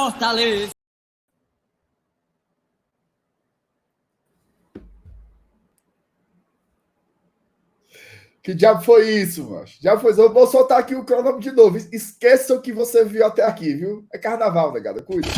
Fortaleza. Que diabo foi isso, macho? Já foi. Eu vou soltar aqui o cronômetro de novo. Esqueça o que você viu até aqui, viu? É carnaval, negada. Cuida.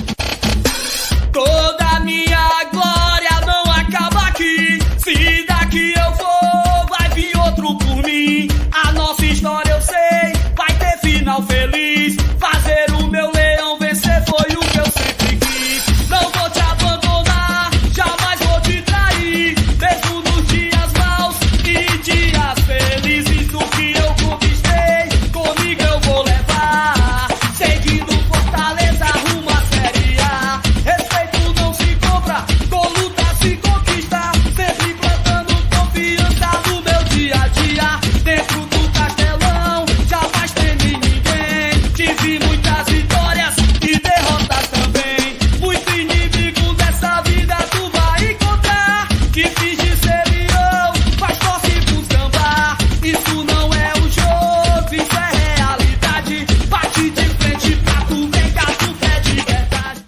Toda minha glória não acaba aqui. Se daqui eu for, vai vir outro por mim. A nossa história eu sei, vai ter final feliz. Fazer o meu leão vencer foi o que eu sempre quis. Não vou te abandonar, jamais vou te trair. Mesmo nos dias maus e dias felizes. O que eu conquistei, comigo eu vou levar. Seguindo Fortaleza rumo à Série A. Respeito não se compra, com luta se conquista. Sempre plantando confiança no meu dia a dia. Dentro do Castelão, jamais teme ninguém. Tive muitas vitórias e derrotas também. Muito inimigo dessa vida tu vai encontrar. Que finge ser leão, mas torce pro samba. Isso não é um jogo, isso é realidade. Bate de frente pra tu ver que a luta é de verdade.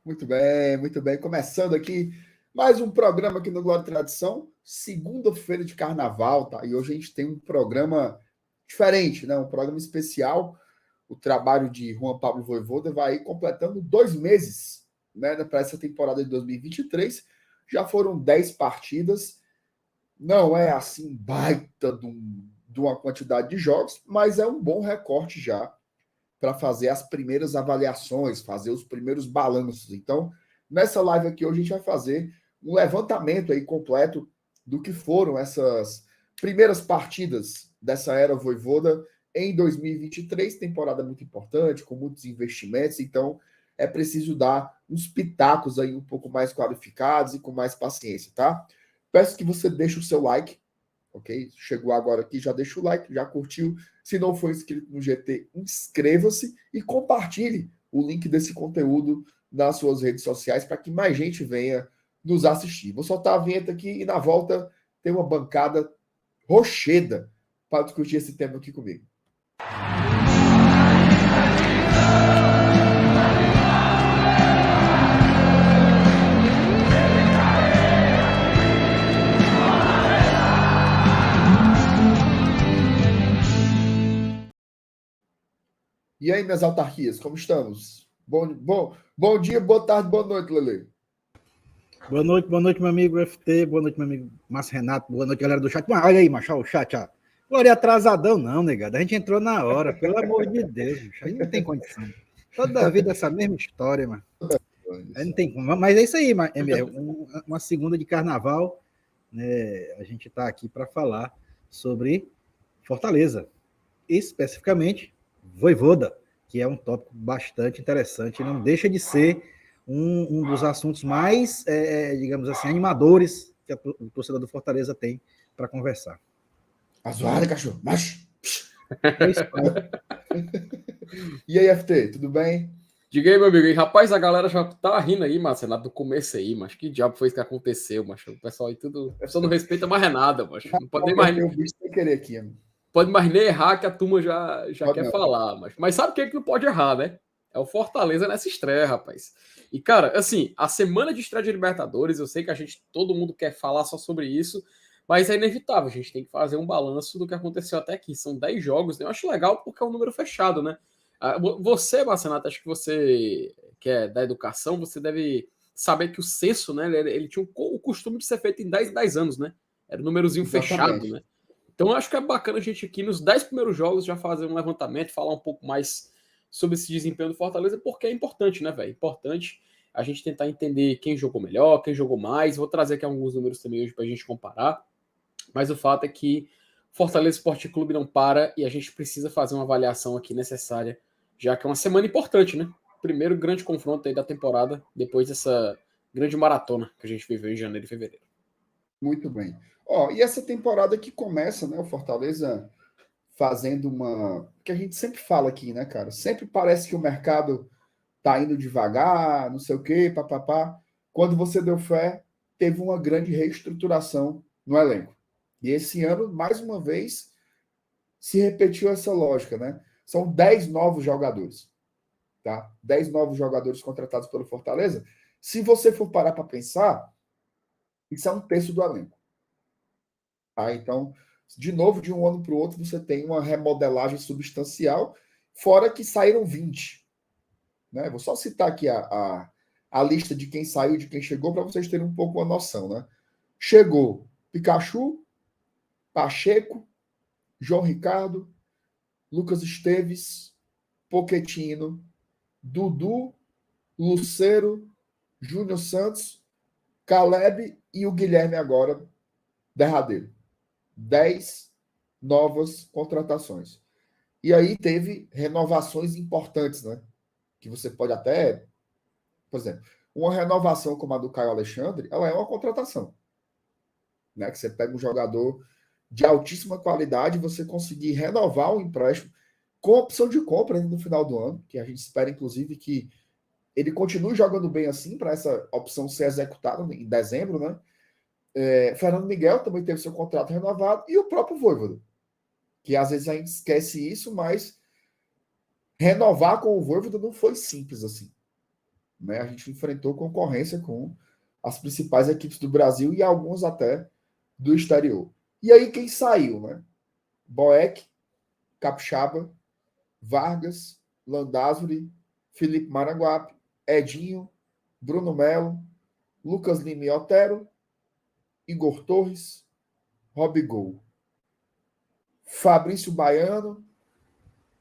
Muito bem, muito bem. Começando aqui mais um programa aqui no Glória e Tradição. Segunda-feira de carnaval, tá? E hoje a gente tem um programa diferente, né? Um programa especial. O trabalho de Juan Pablo Vojvoda vai aí completando 2 meses, né? Para essa temporada de 2023. Já foram 10 partidas. Não é assim baita de uma quantidade de jogos, mas é um bom recorte já para fazer as primeiras avaliações, fazer os primeiros balanços. Então, nessa live aqui hoje a gente vai fazer um levantamento aí completo do que foram essas primeiras partidas dessa era Vojvoda em 2023, temporada muito importante, com muitos investimentos, então é preciso dar uns pitacos aí um pouco mais qualificados e com mais paciência, tá? Peço que você deixe o seu like, ok? Chegou agora aqui, já deixa o like, já curtiu. Se não for inscrito no GT, inscreva-se e compartilhe o link desse conteúdo nas suas redes sociais para que mais gente venha nos assistir. Vou soltar a vinheta aqui e na volta tem uma bancada rocheda para discutir esse tema aqui comigo. E aí, minhas autarquias, como estamos? Bom dia, boa tarde, boa noite, Lele. Boa noite, meu amigo FT, boa noite, meu amigo Márcio Renato, boa noite, galera do chat. Mas olha aí, macho, o chat, ó. Glória atrasadão, não, negado. A gente entrou na hora, pelo amor de Deus, bicho. Aí não tem condição. Toda a vida essa mesma história, mano. Aí não tem como. Mas é isso aí, uma segunda de carnaval, né? A gente tá aqui para falar sobre Fortaleza, especificamente Vojvoda, que é um tópico bastante interessante, não deixa de ser um dos assuntos mais, digamos assim, animadores que o torcedor do Fortaleza tem para conversar. Azuara, cachorro, macho. E aí, FT, tudo bem? Diga aí, meu amigo. E, rapaz, a galera já tá rindo aí, Marcelo, do começo aí, mas que diabo foi isso que aconteceu, macho? O pessoal aí tudo... O pessoal não respeita mais nada, macho. Não pode nem mais... Eu vi sem querer aqui, amigo. Pode mais nem errar que a turma já quer não falar, mas sabe o que não pode errar, né? É o Fortaleza nessa estreia, rapaz. E, cara, assim, a semana de estreia de Libertadores, eu sei que todo mundo quer falar só sobre isso, mas é inevitável, a gente tem que fazer um balanço do que aconteceu até aqui. São 10 jogos, né? Eu acho legal porque é um número fechado, né? Você, Marcenato, acho que você que é da educação, você deve saber que o censo, né? Ele tinha o costume de ser feito em 10 em 10 anos, né? Era um númerozinho fechado, né? Então, eu acho que é bacana a gente aqui, nos 10 primeiros jogos, já fazer um levantamento, falar um pouco mais sobre esse desempenho do Fortaleza, porque é importante, né, velho? Importante a gente tentar entender quem jogou melhor, quem jogou mais. Vou trazer aqui alguns números também hoje pra gente comparar. Mas o fato é que Fortaleza Esporte Clube não para e a gente precisa fazer uma avaliação aqui necessária, já que é uma semana importante, né? Primeiro grande confronto aí da temporada, depois dessa grande maratona que a gente viveu em janeiro e fevereiro. Muito bem. E essa temporada que começa, né? O Fortaleza fazendo que a gente sempre fala aqui, né, cara? Sempre parece que o mercado tá indo devagar, não sei o quê, papapá. Quando você deu fé, teve uma grande reestruturação no elenco. E esse ano, mais uma vez, se repetiu essa lógica, né? São 10 novos jogadores. Tá? 10 novos jogadores contratados pelo Fortaleza. Se você for parar para pensar, isso é um terço do elenco. Tá? Então, de novo, de um ano para o outro, você tem uma remodelagem substancial, fora que saíram 20. Né? Vou só citar aqui a lista de quem saiu, de quem chegou, para vocês terem um pouco uma noção. Né? Chegou Pikachu, Pacheco, João Ricardo, Lucas Esteves, Pochettino, Dudu, Lucero, Júnior Santos, Caleb e o Guilherme agora, derradeiro. 10 novas contratações. E aí teve renovações importantes, né? Que você pode até... Por exemplo, uma renovação como a do Caio Alexandre, ela é uma contratação. Né? Que você pega um jogador de altíssima qualidade e você conseguir renovar o empréstimo com opção de compra no final do ano, que a gente espera, inclusive, que ele continue jogando bem assim, para essa opção ser executada em dezembro, né? Fernando Miguel também teve seu contrato renovado, e o próprio Vojvoda, que às vezes a gente esquece isso, mas renovar com o Vojvoda não foi simples assim. Né? A gente enfrentou concorrência com as principais equipes do Brasil e algumas até do exterior. E aí quem saiu, né? Boeck, Capixaba, Vargas, Landázuri, Felipe Maranguape, Edinho, Bruno Melo, Lucas Lima e Otero, Igor Torres, Robigol, Fabrício Baiano,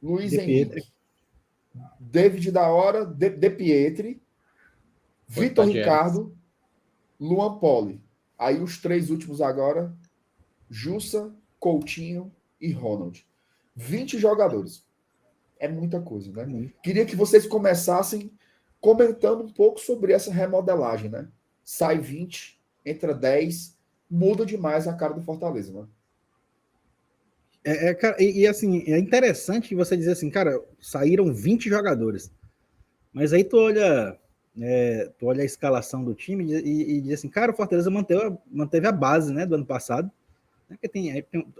Luiz De Henrique, Pietri. David da Hora, De Pietri, Vitor Ricardo, Luan Poli. Aí os 3 últimos agora, Jussa, Coutinho e Ronald. 20 jogadores. É muita coisa, né? Queria que vocês começassem comentando um pouco sobre essa remodelagem, né? Sai 20, entra 10, muda demais a cara do Fortaleza, né? Cara, assim, é interessante você dizer assim, cara, saíram 20 jogadores. Mas aí tu olha a escalação do time e diz assim, cara, o Fortaleza manteve a base, né, do ano passado.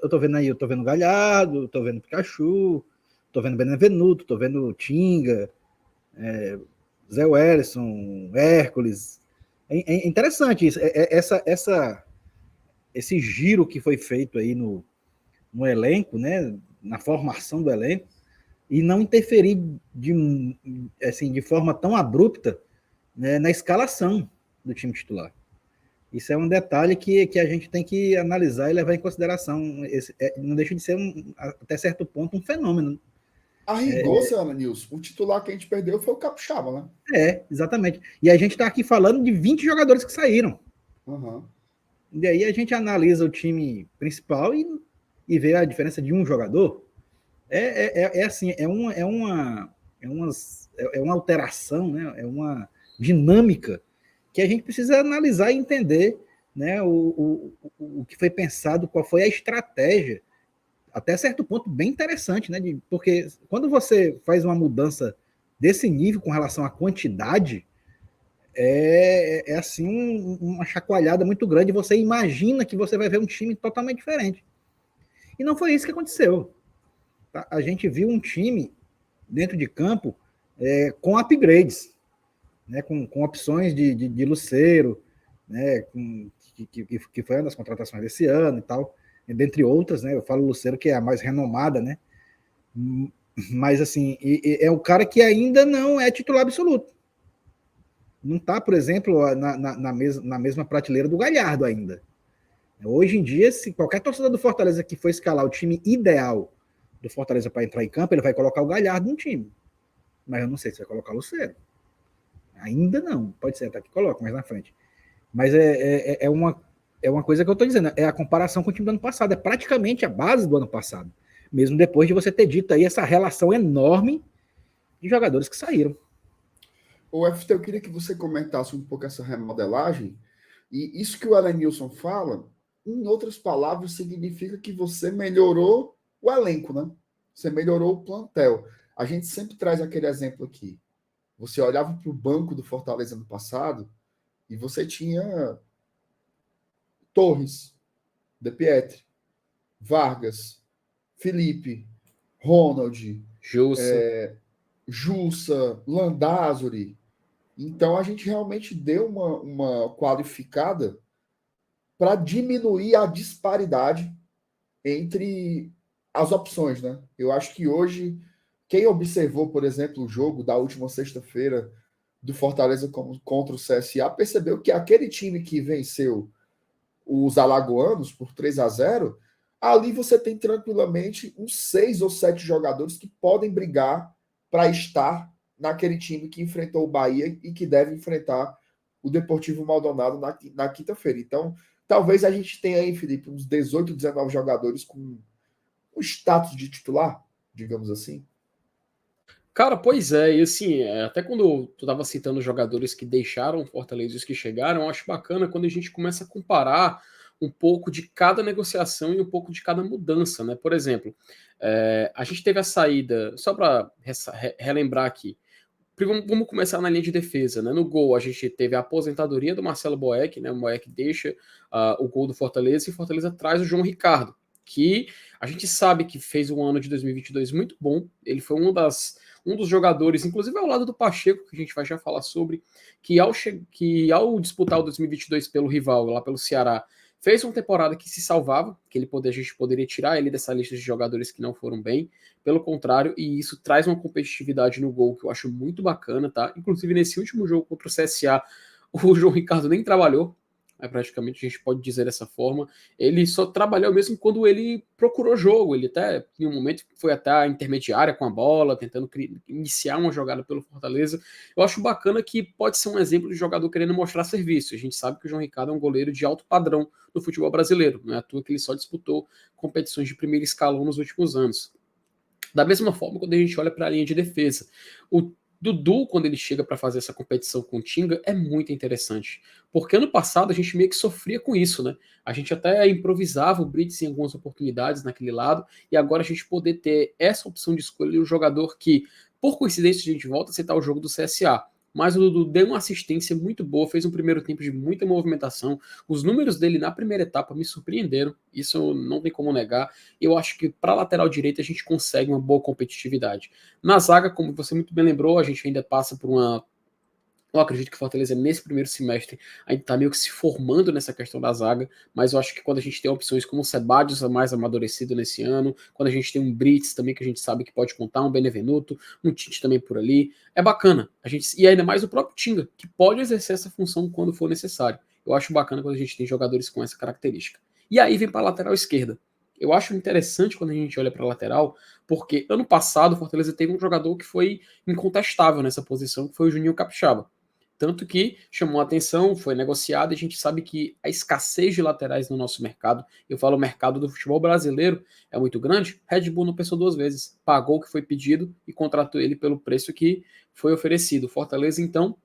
Eu tô vendo Galhardo, tô vendo Pikachu, tô vendo Benevenuto, tô vendo Tinga, Zé Wellison, Hércules. É interessante isso, esse giro que foi feito aí no elenco, né, na formação do elenco, e não interferir de forma tão abrupta, né, na escalação do time titular. Isso é um detalhe que a gente tem que analisar e levar em consideração. Não deixa de ser, até certo ponto, um fenômeno. A rigor, Ana Nilson, o titular que a gente perdeu foi o Capixaba, né? Exatamente. E a gente está aqui falando de 20 jogadores que saíram. Uhum. E aí a gente analisa o time principal e vê a diferença de um jogador. Assim, é uma alteração, né? É uma dinâmica que a gente precisa analisar e entender, né, o que foi pensado, qual foi a estratégia, até certo ponto bem interessante, né? Porque quando você faz uma mudança desse nível com relação à quantidade, assim uma chacoalhada muito grande. Você imagina que você vai ver um time totalmente diferente. E não foi isso que aconteceu. Tá? A gente viu um time dentro de campo com upgrades, né, com opções de Lucero, né, que foi uma das contratações desse ano e tal, dentre outras, né, eu falo Lucero, que é a mais renomada, né, mas assim, é um cara que ainda não é titular absoluto. Não está, por exemplo, na mesma prateleira do Galhardo ainda. Hoje em dia, se qualquer torcedor do Fortaleza que for escalar o time ideal do Fortaleza para entrar em campo, ele vai colocar o Galhardo no time. Mas eu não sei se vai colocar o Lucero. Ainda não. Pode ser até que coloque mais na frente. Mas é uma coisa que eu estou dizendo. É a comparação com o time do ano passado. É praticamente a base do ano passado. Mesmo depois de você ter dito aí essa relação enorme de jogadores que saíram. O FT, eu queria que você comentasse um pouco essa remodelagem. E isso que o Elenilson fala, em outras palavras, significa que você melhorou o elenco, né? Você melhorou o plantel. A gente sempre traz aquele exemplo aqui. Você olhava para o banco do Fortaleza no passado e você tinha Torres, De Pietri, Vargas, Felipe, Ronald, Jussa. Jussa, Landázuri. Então a gente realmente deu uma qualificada para diminuir a disparidade entre as opções, né? Eu acho que hoje, quem observou, por exemplo, o jogo da última sexta-feira do Fortaleza contra o CSA, percebeu que aquele time que venceu os alagoanos por 3-0, ali você tem tranquilamente uns 6 ou 7 jogadores que podem brigar para estar naquele time que enfrentou o Bahia e que deve enfrentar o Deportivo Maldonado na quinta-feira. Então, talvez a gente tenha aí, Felipe, uns 18, 19 jogadores com o status de titular, digamos assim. Cara, pois é, e assim, até quando tu tava citando os jogadores que deixaram o Fortaleza e os que chegaram, eu acho bacana quando a gente começa a comparar um pouco de cada negociação e um pouco de cada mudança, né? Por exemplo, a gente teve a saída, só para relembrar aqui, vamos começar na linha de defesa, né? No gol, a gente teve a aposentadoria do Marcelo Boeck, né? O Boeck deixa o gol do Fortaleza e o Fortaleza traz o João Ricardo, que a gente sabe que fez um ano de 2022 muito bom. Ele foi um dos jogadores, inclusive ao lado do Pacheco, que a gente vai já falar sobre, que ao disputar o 2022 pelo rival, lá pelo Ceará, fez uma temporada que se salvava, que a gente poderia tirar ele dessa lista de jogadores que não foram bem, pelo contrário, e isso traz uma competitividade no gol que eu acho muito bacana, tá? Inclusive nesse último jogo contra o CSA, o João Ricardo nem trabalhou, praticamente a gente pode dizer dessa forma. Ele só trabalhou mesmo quando ele procurou jogo. Ele até, em um momento, foi até a intermediária com a bola, tentando iniciar uma jogada pelo Fortaleza. Eu acho bacana que pode ser um exemplo de jogador querendo mostrar serviço. A gente sabe que o João Ricardo é um goleiro de alto padrão no futebol brasileiro. Não é à toa que ele só disputou competições de primeiro escalão nos últimos anos. Da mesma forma, quando a gente olha para a linha de defesa, o Dudu, quando ele chega para fazer essa competição com o Tinga, é muito interessante. Porque ano passado a gente meio que sofria com isso, né? A gente até improvisava o Brits em algumas oportunidades naquele lado, e agora a gente poder ter essa opção de escolher um jogador que, por coincidência, a gente volta a citar o jogo do CSA. Mas o Dudu deu uma assistência muito boa, fez um primeiro tempo de muita movimentação. Os números dele na primeira etapa me surpreenderam, isso não tem como negar. Eu acho que para a lateral direita a gente consegue uma boa competitividade. Na zaga, como você muito bem lembrou, a gente ainda passa por uma. Eu acredito que o Fortaleza, nesse primeiro semestre, ainda está meio que se formando nessa questão da zaga, mas eu acho que quando a gente tem opções como o Sebadios mais amadurecido nesse ano, quando a gente tem um Brits também, que a gente sabe que pode contar, um Benevenuto, um Tite também por ali, é bacana. E ainda mais o próprio Tinga, que pode exercer essa função quando for necessário. Eu acho bacana quando a gente tem jogadores com essa característica. E aí vem para a lateral esquerda. Eu acho interessante quando a gente olha para a lateral, porque ano passado o Fortaleza teve um jogador que foi incontestável nessa posição, que foi o Juninho Capixaba. Tanto que chamou a atenção, foi negociado, e a gente sabe que a escassez de laterais no nosso mercado, eu falo o mercado do futebol brasileiro, é muito grande. Red Bull não pensou duas vezes, pagou o que foi pedido e contratou ele pelo preço que foi oferecido. Fortaleza, então,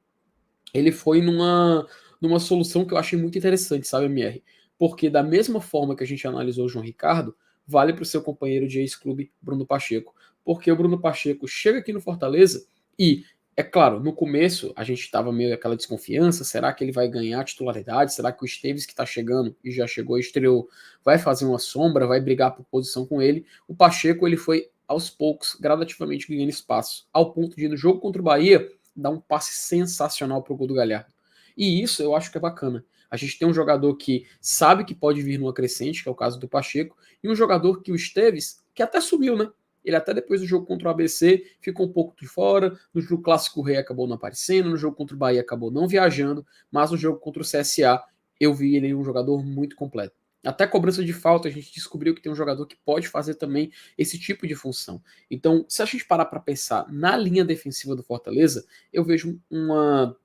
ele foi numa solução que eu achei muito interessante, sabe, MR? Porque da mesma forma que a gente analisou o João Ricardo, vale para o seu companheiro de ex-clube, Bruno Pacheco. Porque o Bruno Pacheco chega aqui no Fortaleza e, é claro, no começo a gente estava meio aquela desconfiança, será que ele vai ganhar titularidade? Será que o Esteves que está chegando e já chegou e estreou vai fazer uma sombra, vai brigar por posição com ele? O Pacheco, ele foi aos poucos, gradativamente ganhando espaço, ao ponto de no jogo contra o Bahia dar um passe sensacional para o gol do Galhardo. E isso eu acho que é bacana. A gente tem um jogador que sabe que pode vir numa crescente, que é o caso do Pacheco, e um jogador que o Esteves, que até subiu, né? Ele até depois do jogo contra o ABC ficou um pouco de fora. No jogo clássico o Rei acabou não aparecendo, no jogo contra o Bahia acabou não viajando, mas no jogo contra o CSA eu vi ele um jogador muito completo. Até cobrança de falta a gente descobriu que tem um jogador que pode fazer também esse tipo de função. Então, se a gente parar para pensar na linha defensiva do Fortaleza, eu vejo uma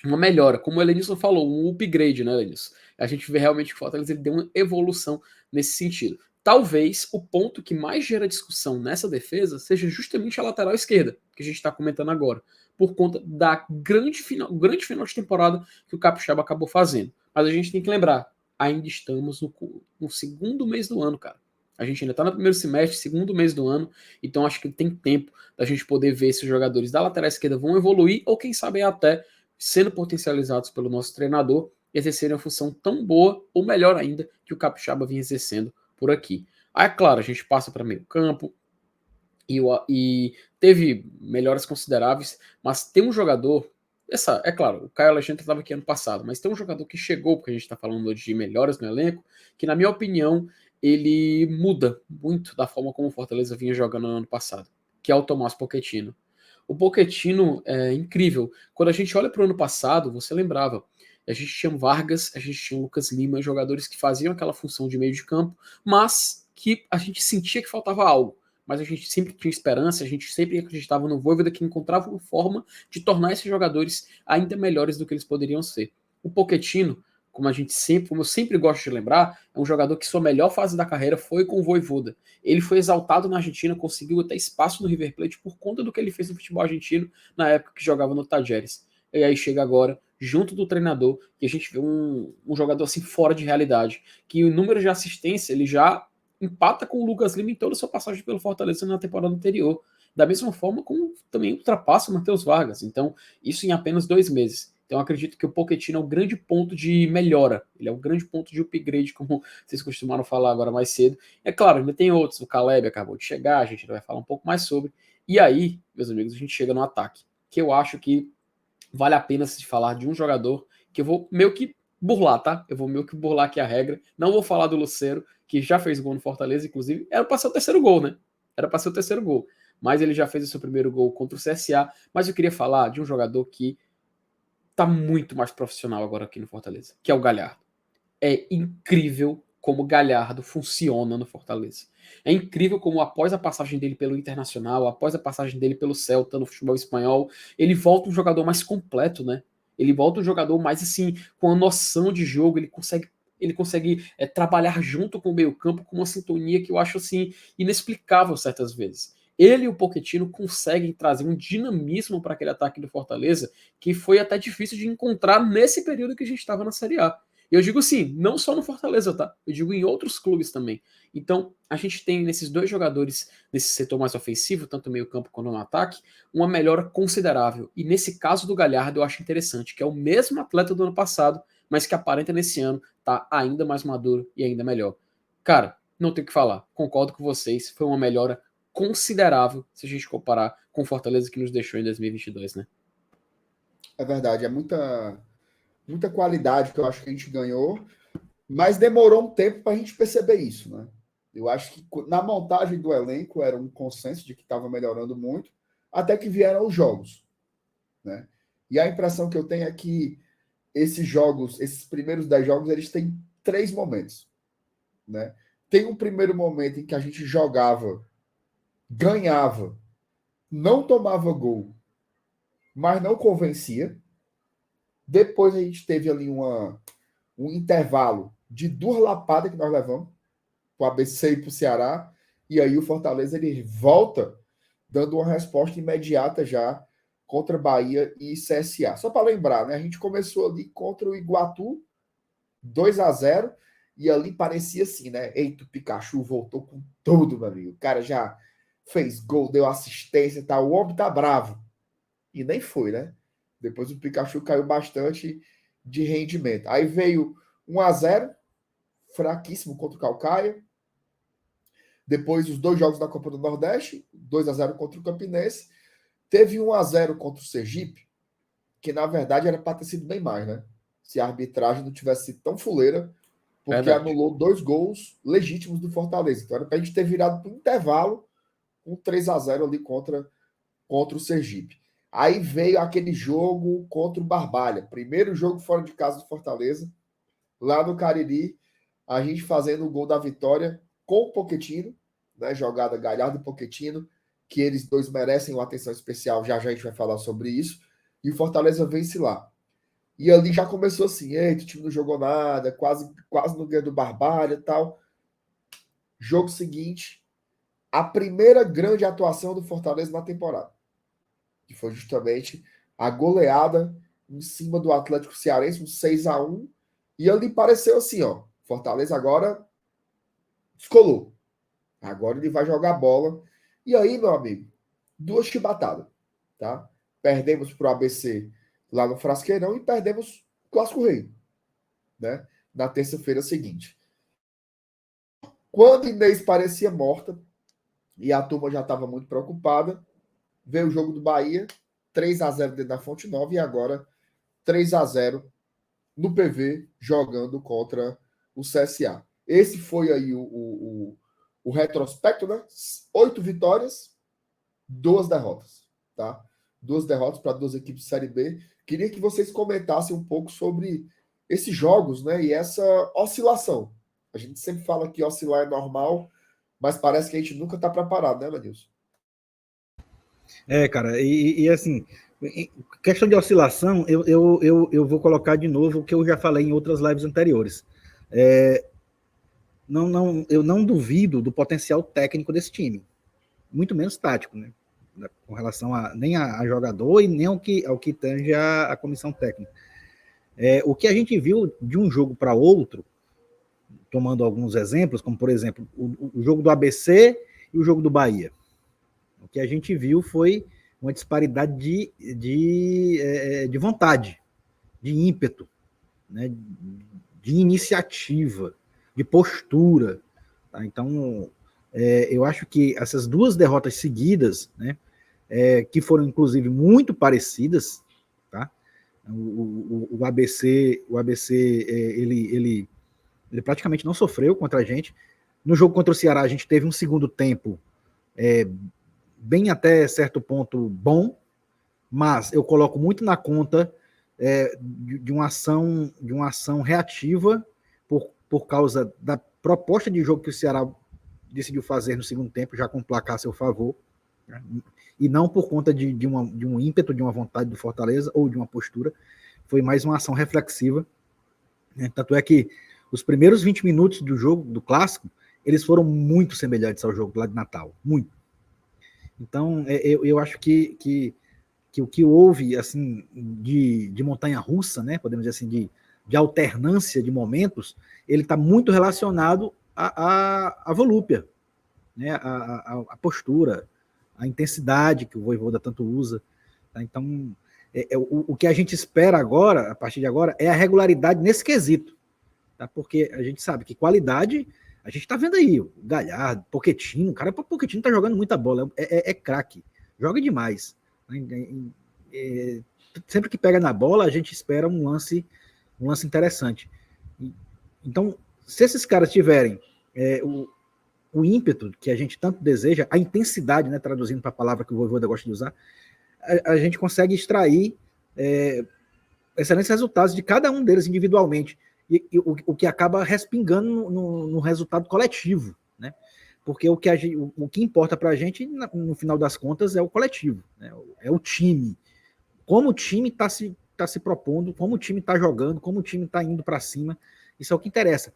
melhora. Como o Elenilson falou, um upgrade, né, Elenilson? A gente vê realmente que o Fortaleza ele deu uma evolução nesse sentido. Talvez o ponto que mais gera discussão nessa defesa seja justamente a lateral esquerda, que a gente está comentando agora, por conta da grande final de temporada que o Capixaba acabou fazendo. Mas a gente tem que lembrar, ainda estamos no segundo mês do ano, cara. A gente ainda está no primeiro semestre, segundo mês do ano, então acho que tem tempo da gente poder ver se os jogadores da lateral esquerda vão evoluir, ou quem sabe até sendo potencializados pelo nosso treinador, exercerem uma função tão boa, ou melhor ainda, que o Capixaba vinha exercendo por aqui. Aí, é claro, a gente passa para meio campo, e teve melhoras consideráveis, mas tem um jogador, é claro, o Caio Alexandre estava aqui ano passado, mas tem um jogador que chegou, porque a gente está falando hoje de melhoras no elenco, que na minha opinião, ele muda muito da forma como o Fortaleza vinha jogando no ano passado, que é o Tomás Pochettino. O Pochettino é incrível. Quando a gente olha para o ano passado, você lembrava, a gente tinha Vargas, a gente tinha Lucas Lima, jogadores que faziam aquela função de meio de campo, mas que a gente sentia que faltava algo. Mas a gente sempre tinha esperança, a gente sempre acreditava no Vojvoda, que encontrava uma forma de tornar esses jogadores ainda melhores do que eles poderiam ser. O Pochettino, como eu sempre gosto de lembrar, é um jogador que sua melhor fase da carreira foi com o Vojvoda. Ele foi exaltado na Argentina, conseguiu até espaço no River Plate por conta do que ele fez no futebol argentino na época que jogava no Tajeres. E aí chega agora, junto do treinador, que a gente vê um jogador assim fora de realidade, que o número de assistência ele já empata com o Lucas Lima em toda a sua passagem pelo Fortaleza na temporada anterior. Da mesma forma como também ultrapassa o Matheus Vargas. Então, isso em apenas 2 meses. Então, acredito que o Pochettino é um grande ponto de melhora. Ele é um grande ponto de upgrade, como vocês costumaram falar agora mais cedo. É claro, ainda tem outros. O Caleb acabou de chegar, a gente vai falar um pouco mais sobre. E aí, meus amigos, a gente chega no ataque, que eu acho que vale a pena se falar de um jogador que eu vou meio que burlar, tá? Eu vou meio que burlar aqui a regra. Não vou falar do Lucero, que já fez gol no Fortaleza, inclusive. Era para ser o terceiro gol, né? Era para ser o terceiro gol. Mas ele já fez o seu primeiro gol contra o CSA. Mas eu queria falar de um jogador que tá muito mais profissional agora aqui no Fortaleza, que é o Galhardo. É incrível como o Galhardo funciona no Fortaleza. É incrível como após a passagem dele pelo Internacional, após a passagem dele pelo Celta no futebol espanhol, ele volta um jogador mais completo, né? Ele volta um jogador mais assim, com a noção de jogo, ele consegue trabalhar junto com o meio-campo com uma sintonia que eu acho assim inexplicável certas vezes. Ele e o Pochettino conseguem trazer um dinamismo para aquele ataque do Fortaleza que foi até difícil de encontrar nesse período que a gente estava na Série A. E eu digo assim, não só no Fortaleza, tá? Eu digo em outros clubes também. Então, a gente tem nesses dois jogadores, nesse setor mais ofensivo, tanto no meio-campo quanto no ataque, uma melhora considerável. E nesse caso do Galhardo, eu acho interessante, que é o mesmo atleta do ano passado, mas que aparenta nesse ano tá ainda mais maduro e ainda melhor. Cara, não tem o que falar. Concordo com vocês, foi uma melhora considerável se a gente comparar com o Fortaleza que nos deixou em 2022, né? É verdade, é muita qualidade que eu acho que a gente ganhou, mas demorou um tempo para a gente perceber isso, né? Eu acho que na montagem do elenco era um consenso de que estava melhorando muito, até que vieram os jogos, né? E a impressão que eu tenho é que esses jogos, esses primeiros 10 jogos, eles têm 3 momentos, né? Tem um primeiro momento em que a gente jogava, ganhava, não tomava gol, mas não convencia. Depois a gente teve ali um intervalo de 2 lapadas que nós levamos, para o ABC e para o Ceará, e aí o Fortaleza ele volta dando uma resposta imediata já contra Bahia e CSA. Só para lembrar, né? A gente começou ali contra o Iguatu, 2-0, e ali parecia assim, né? Eita, o Pikachu voltou com tudo, meu amigo. O cara já fez gol, deu assistência, tá? O homem tá bravo. E nem foi, né? Depois o Pikachu caiu bastante de rendimento. Aí veio 1-0, fraquíssimo contra o Calcaia. Depois os 2 jogos da Copa do Nordeste, 2-0 contra o Campinense. Teve 1-0 contra o Sergipe, que na verdade era para ter sido bem mais, né? Se a arbitragem não tivesse sido tão fuleira, porque Verdade. anulou 2 gols legítimos do Fortaleza. Então era para a gente ter virado para o intervalo com 3-0 ali contra o Sergipe. Aí veio aquele jogo contra o Barbalha. Primeiro jogo fora de casa do Fortaleza, lá no Cariri, a gente fazendo o gol da vitória com o Pochettino, né? Jogada Galhardo e Pochettino, que eles dois merecem uma atenção especial, já já a gente vai falar sobre isso. E o Fortaleza vence lá. E ali já começou assim, eita, o time não jogou nada, quase no ganho do Barbalha e tal. Jogo seguinte, a primeira grande atuação do Fortaleza na temporada, que foi justamente a goleada em cima do Atlético Cearense, um 6-1, e ali pareceu assim, ó, Fortaleza agora descolou. Agora ele vai jogar bola. E aí, meu amigo, 2 chibatadas, tá? Perdemos pro ABC lá no Frasqueirão e perdemos o Clássico Rei, né? Na terça-feira seguinte. Quando Inês parecia morta, e a turma já estava muito preocupada. Veio o jogo do Bahia, 3-0 dentro da Fonte Nova, e agora 3-0 no PV, jogando contra o CSA. Esse foi aí o retrospecto, né? 8 vitórias, 2 derrotas, tá? 2 derrotas para 2 equipes de Série B. Queria que vocês comentassem um pouco sobre esses jogos, né? E essa oscilação. A gente sempre fala que oscilar é normal, mas parece que a gente nunca está preparado, né, Manilson? Cara, e assim, questão de oscilação, eu vou colocar de novo o que eu já falei em outras lives anteriores. Eu não duvido do potencial técnico desse time, muito menos tático, né? Com relação nem a jogador e nem ao que tange a comissão técnica. O que a gente viu de um jogo para outro, tomando alguns exemplos, como por exemplo o jogo do ABC e o jogo do Bahia. O que a gente viu foi uma disparidade de vontade, de ímpeto, né? De iniciativa, de postura. Tá? Então, eu acho que essas 2 derrotas seguidas, né, que foram inclusive muito parecidas, tá? O ABC ele praticamente não sofreu contra a gente. No jogo contra o Ceará, a gente teve um segundo tempo bem até certo ponto bom, mas eu coloco muito na conta de uma ação reativa por causa da proposta de jogo que o Ceará decidiu fazer no segundo tempo, já com o placar a seu favor, né? E não por conta de um ímpeto, de uma vontade do Fortaleza ou de uma postura. Foi mais uma ação reflexiva, né? Tanto é que os primeiros 20 minutos do jogo, do clássico, eles foram muito semelhantes ao jogo lá de Natal, muito. Então, eu acho que o que houve assim de montanha-russa, né, podemos dizer assim, de alternância de momentos, ele está muito relacionado à volúpia, né, a postura, a intensidade que o Vojvoda tanto usa. Tá? Então, o que a gente espera agora, a partir de agora, é a regularidade nesse quesito. Tá? Porque a gente sabe que qualidade, a gente está vendo aí, o Galhardo, Pochettino, cara, o Pochettino está jogando muita bola, é craque, joga demais. Sempre que pega na bola, a gente espera um lance interessante. Então, se esses caras tiverem o ímpeto que a gente tanto deseja, a intensidade, né, traduzindo para a palavra que o Vojvoda gosta de usar, a gente consegue extrair excelentes resultados de cada um deles individualmente, e o que acaba respingando no resultado coletivo, né? Porque o que importa para a gente, no final das contas, é o coletivo, né? É o time. Como o time está se propondo, como o time está jogando, como o time está indo para cima, isso é o que interessa.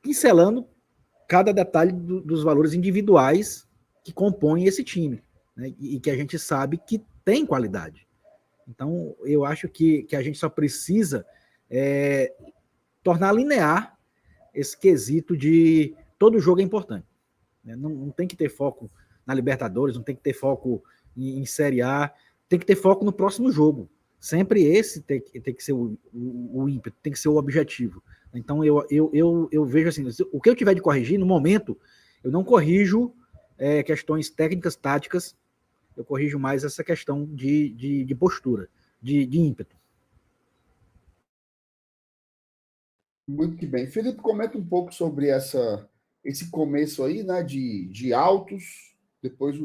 Pincelando cada detalhe dos valores individuais que compõem esse time, né? E que a gente sabe que tem qualidade. Então, eu acho que a gente só precisa tornar linear esse quesito de todo jogo é importante. Né? Não tem que ter foco na Libertadores, não tem que ter foco em Série A, tem que ter foco no próximo jogo. Sempre esse tem que ser o ímpeto, tem que ser o objetivo. Então, eu vejo assim, o que eu tiver de corrigir, no momento, eu não corrijo questões técnicas, táticas, eu corrijo mais essa questão de postura, de ímpeto. Muito que bem. Felipe, comenta um pouco sobre esse começo aí, né, de altos, depois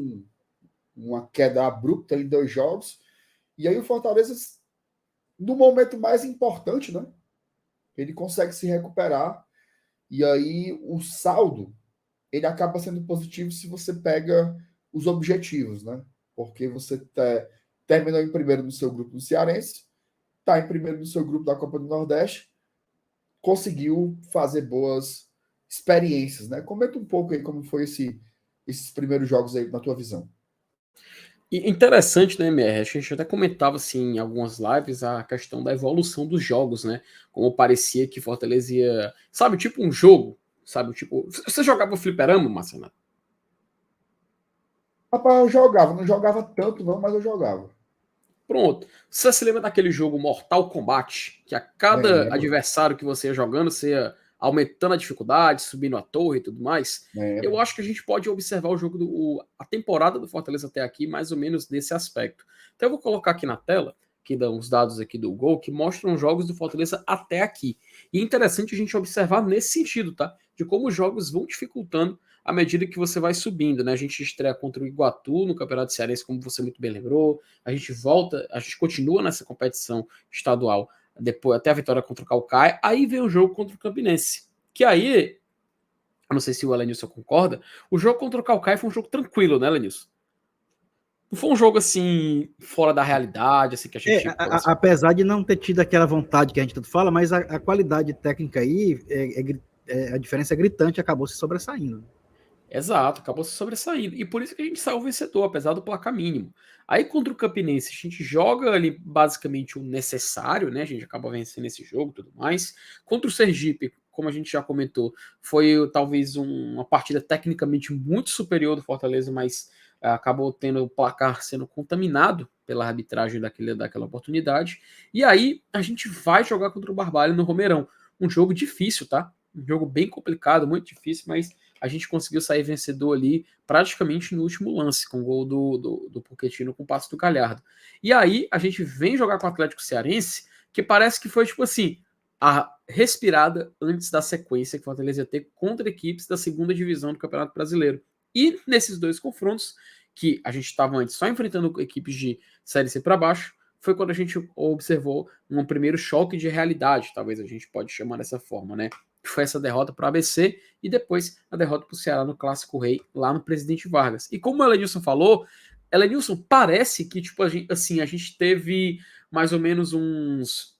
uma queda abrupta em 2 jogos, e aí o Fortaleza, no momento mais importante, né, ele consegue se recuperar, e aí o saldo, ele acaba sendo positivo se você pega os objetivos, né, porque você terminou em primeiro no seu grupo do Cearense, está em primeiro no seu grupo da Copa do Nordeste, conseguiu fazer boas experiências, né? Comenta um pouco aí como foi esses primeiros jogos aí, na tua visão. E interessante, né, MR? A gente até comentava, assim, em algumas lives, a questão da evolução dos jogos, né? Como parecia que Fortaleza ia... Sabe, tipo um jogo, sabe? Tipo... Você jogava fliperama, Marcelo? Rapaz, eu jogava. Não jogava tanto não, mas eu jogava. Pronto. Você se lembra daquele jogo Mortal Kombat? Que a cada adversário que você ia jogando, você ia aumentando a dificuldade, subindo a torre e tudo mais, eu acho que a gente pode observar o jogo, a temporada do Fortaleza até aqui, mais ou menos nesse aspecto. Então eu vou colocar aqui na tela, que dão os dados aqui do Gol, que mostram os jogos do Fortaleza até aqui. E é interessante a gente observar nesse sentido, tá? De como os jogos vão dificultando à medida que você vai subindo, né? A gente estreia contra o Iguatu no Campeonato Cearense, como você muito bem lembrou. A gente continua nessa competição estadual depois até a vitória contra o Caucaia. Aí vem o jogo contra o Campinense, que aí, eu não sei se o Elenilson concorda, o jogo contra o Caucaia foi um jogo tranquilo, né, Elenilson? Não foi um jogo assim, fora da realidade, assim, que a gente. Apesar de não ter tido aquela vontade que a gente tanto fala, mas a qualidade técnica aí, a diferença é gritante, acabou se sobressaindo. Exato, acabou se sobressaindo. E por isso que a gente saiu vencedor, apesar do placar mínimo. Aí contra o Campinense, a gente joga ali basicamente o necessário, né? A gente acaba vencendo esse jogo e tudo mais. Contra o Sergipe, como a gente já comentou, foi talvez uma partida tecnicamente muito superior do Fortaleza, mas acabou tendo o placar sendo contaminado pela arbitragem daquela oportunidade. E aí a gente vai jogar contra o Barbalho no Romeirão. Um jogo difícil, tá? Um jogo bem complicado, muito difícil, mas a gente conseguiu sair vencedor ali praticamente no último lance, com o gol do Pochettino com o passe do Galhardo. E aí a gente vem jogar com o Atlético Cearense, que parece que foi tipo assim, a respirada antes da sequência que o Fortaleza ia ter contra equipes da segunda divisão do Campeonato Brasileiro. E nesses dois confrontos, que a gente estava antes só enfrentando equipes de Série C para baixo, foi quando a gente observou um primeiro choque de realidade, talvez a gente pode chamar dessa forma, né? Foi essa derrota para o ABC e depois a derrota para o Ceará no Clássico Rei, lá no Presidente Vargas. E como o Elenilson falou, Elenilson, parece que tipo, a gente teve mais ou menos uns...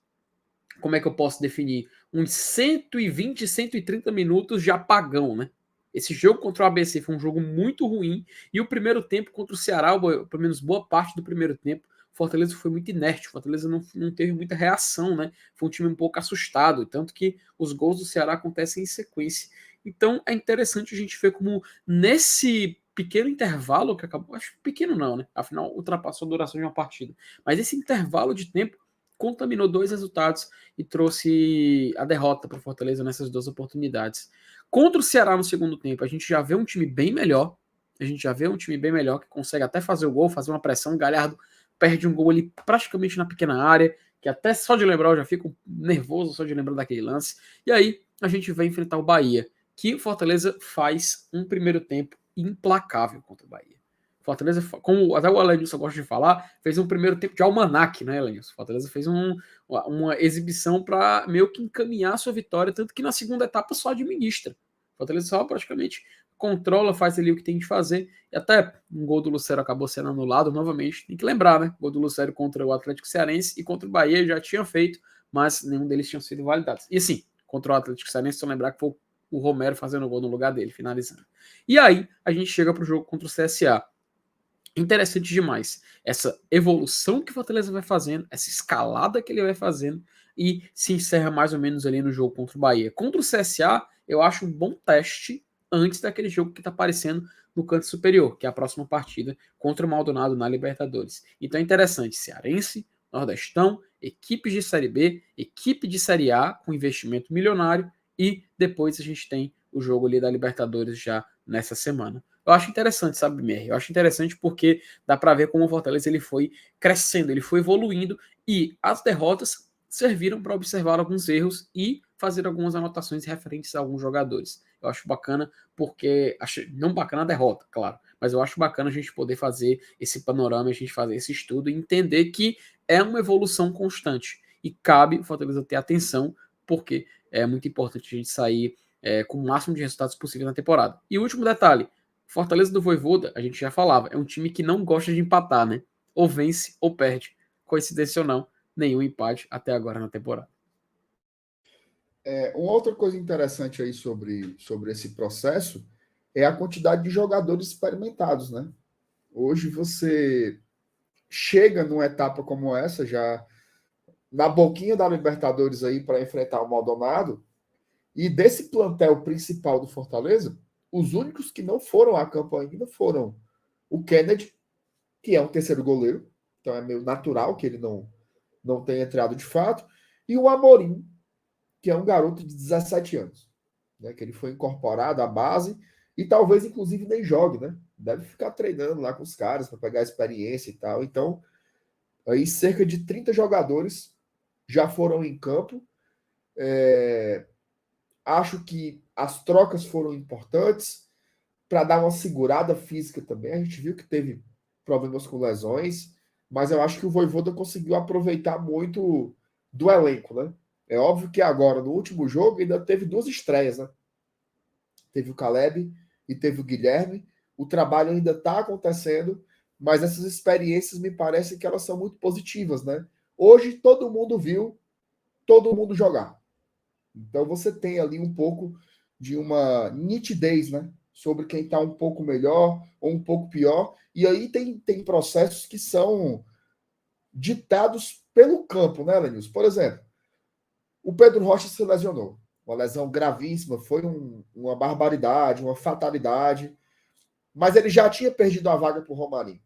Como é que eu posso definir? Uns 120, 130 minutos de apagão, né? Esse jogo contra o ABC foi um jogo muito ruim e o primeiro tempo contra o Ceará, pelo menos boa parte do primeiro tempo, Fortaleza foi muito inerte, Fortaleza não teve muita reação, né? Foi um time um pouco assustado, tanto que os gols do Ceará acontecem em sequência. Então é interessante a gente ver como nesse pequeno intervalo que acabou, acho pequeno não, né? Afinal, ultrapassou a duração de uma partida. Mas esse intervalo de tempo contaminou dois resultados e trouxe a derrota para o Fortaleza nessas duas oportunidades. Contra o Ceará no segundo tempo, a gente já vê um time bem melhor. A gente já vê um time bem melhor que consegue até fazer o gol, fazer uma pressão. O Galhardo perde um gol ali praticamente na pequena área, que até só de lembrar eu já fico nervoso só de lembrar daquele lance. E aí a gente vai enfrentar o Bahia, que o Fortaleza faz um primeiro tempo implacável contra o Bahia. Fortaleza, como até o Elenilson gosta de falar, fez um primeiro tempo de almanaque, né, Elenilson? Fortaleza fez uma exibição para meio que encaminhar a sua vitória, tanto que na segunda etapa só administra. Fortaleza só praticamente controla, faz ali o que tem de fazer, e até um gol do Lucero acabou sendo anulado novamente. Tem que lembrar, né? O gol do Lucero contra o Atlético Cearense e contra o Bahia já tinha feito, mas nenhum deles tinha sido validados. E assim, contra o Atlético Cearense, só lembrar que foi o Romero fazendo o gol no lugar dele, finalizando. E aí, a gente chega para o jogo contra o CSA. Interessante demais essa evolução que o Fortaleza vai fazendo, essa escalada que ele vai fazendo e se encerra mais ou menos ali no jogo contra o Bahia. Contra o CSA, eu acho um bom teste antes daquele jogo que está aparecendo no canto superior, que é a próxima partida contra o Maldonado na Libertadores. Então é interessante, Cearense, Nordestão, equipes de Série B, equipe de Série A com investimento milionário e depois a gente tem o jogo ali da Libertadores já nessa semana. Eu acho interessante, sabe, Mer? Eu acho interessante porque dá para ver como o Fortaleza ele foi crescendo, ele foi evoluindo e as derrotas serviram para observar alguns erros e fazer algumas anotações referentes a alguns jogadores. Eu acho bacana porque, não bacana a derrota, claro, mas eu acho bacana a gente poder fazer esse panorama, a gente fazer esse estudo e entender que é uma evolução constante e cabe o Fortaleza ter atenção porque é muito importante a gente sair com o máximo de resultados possível na temporada. E o último detalhe, Fortaleza do Vojvoda, a gente já falava, é um time que não gosta de empatar, né? Ou vence ou perde. Coincidência ou não, nenhum empate até agora na temporada. Uma outra coisa interessante aí sobre esse processo é a quantidade de jogadores experimentados, né? Hoje você chega numa etapa como essa, já na boquinha da Libertadores aí para enfrentar o Maldonado, e desse plantel principal do Fortaleza, os únicos que não foram a campo ainda foram o Kennedy, que é um terceiro goleiro, então é meio natural que ele não tenha entrado de fato, e o Amorim, que é um garoto de 17 anos. né? Que ele foi incorporado à base e talvez, inclusive, nem jogue, né? Deve ficar treinando lá com os caras para pegar experiência e tal. Então, aí cerca de 30 jogadores já foram em campo. Acho que as trocas foram importantes para dar uma segurada física também. A gente viu que teve problemas com lesões, mas eu acho que o Vojvoda conseguiu aproveitar muito do elenco, né? É óbvio que agora, no último jogo, ainda teve 2 estreias, né? Teve o Caleb e teve o Guilherme. O trabalho ainda está acontecendo, mas essas experiências me parecem que elas são muito positivas, né? Hoje todo mundo viu todo mundo jogar. Então você tem ali um pouco de uma nitidez, né? Sobre quem está um pouco melhor ou um pouco pior. E aí tem processos que são ditados pelo campo, né, Lenilson? Por exemplo, o Pedro Rocha se lesionou. Uma lesão gravíssima, foi uma barbaridade, uma fatalidade. Mas ele já tinha perdido a vaga para o Romarinho,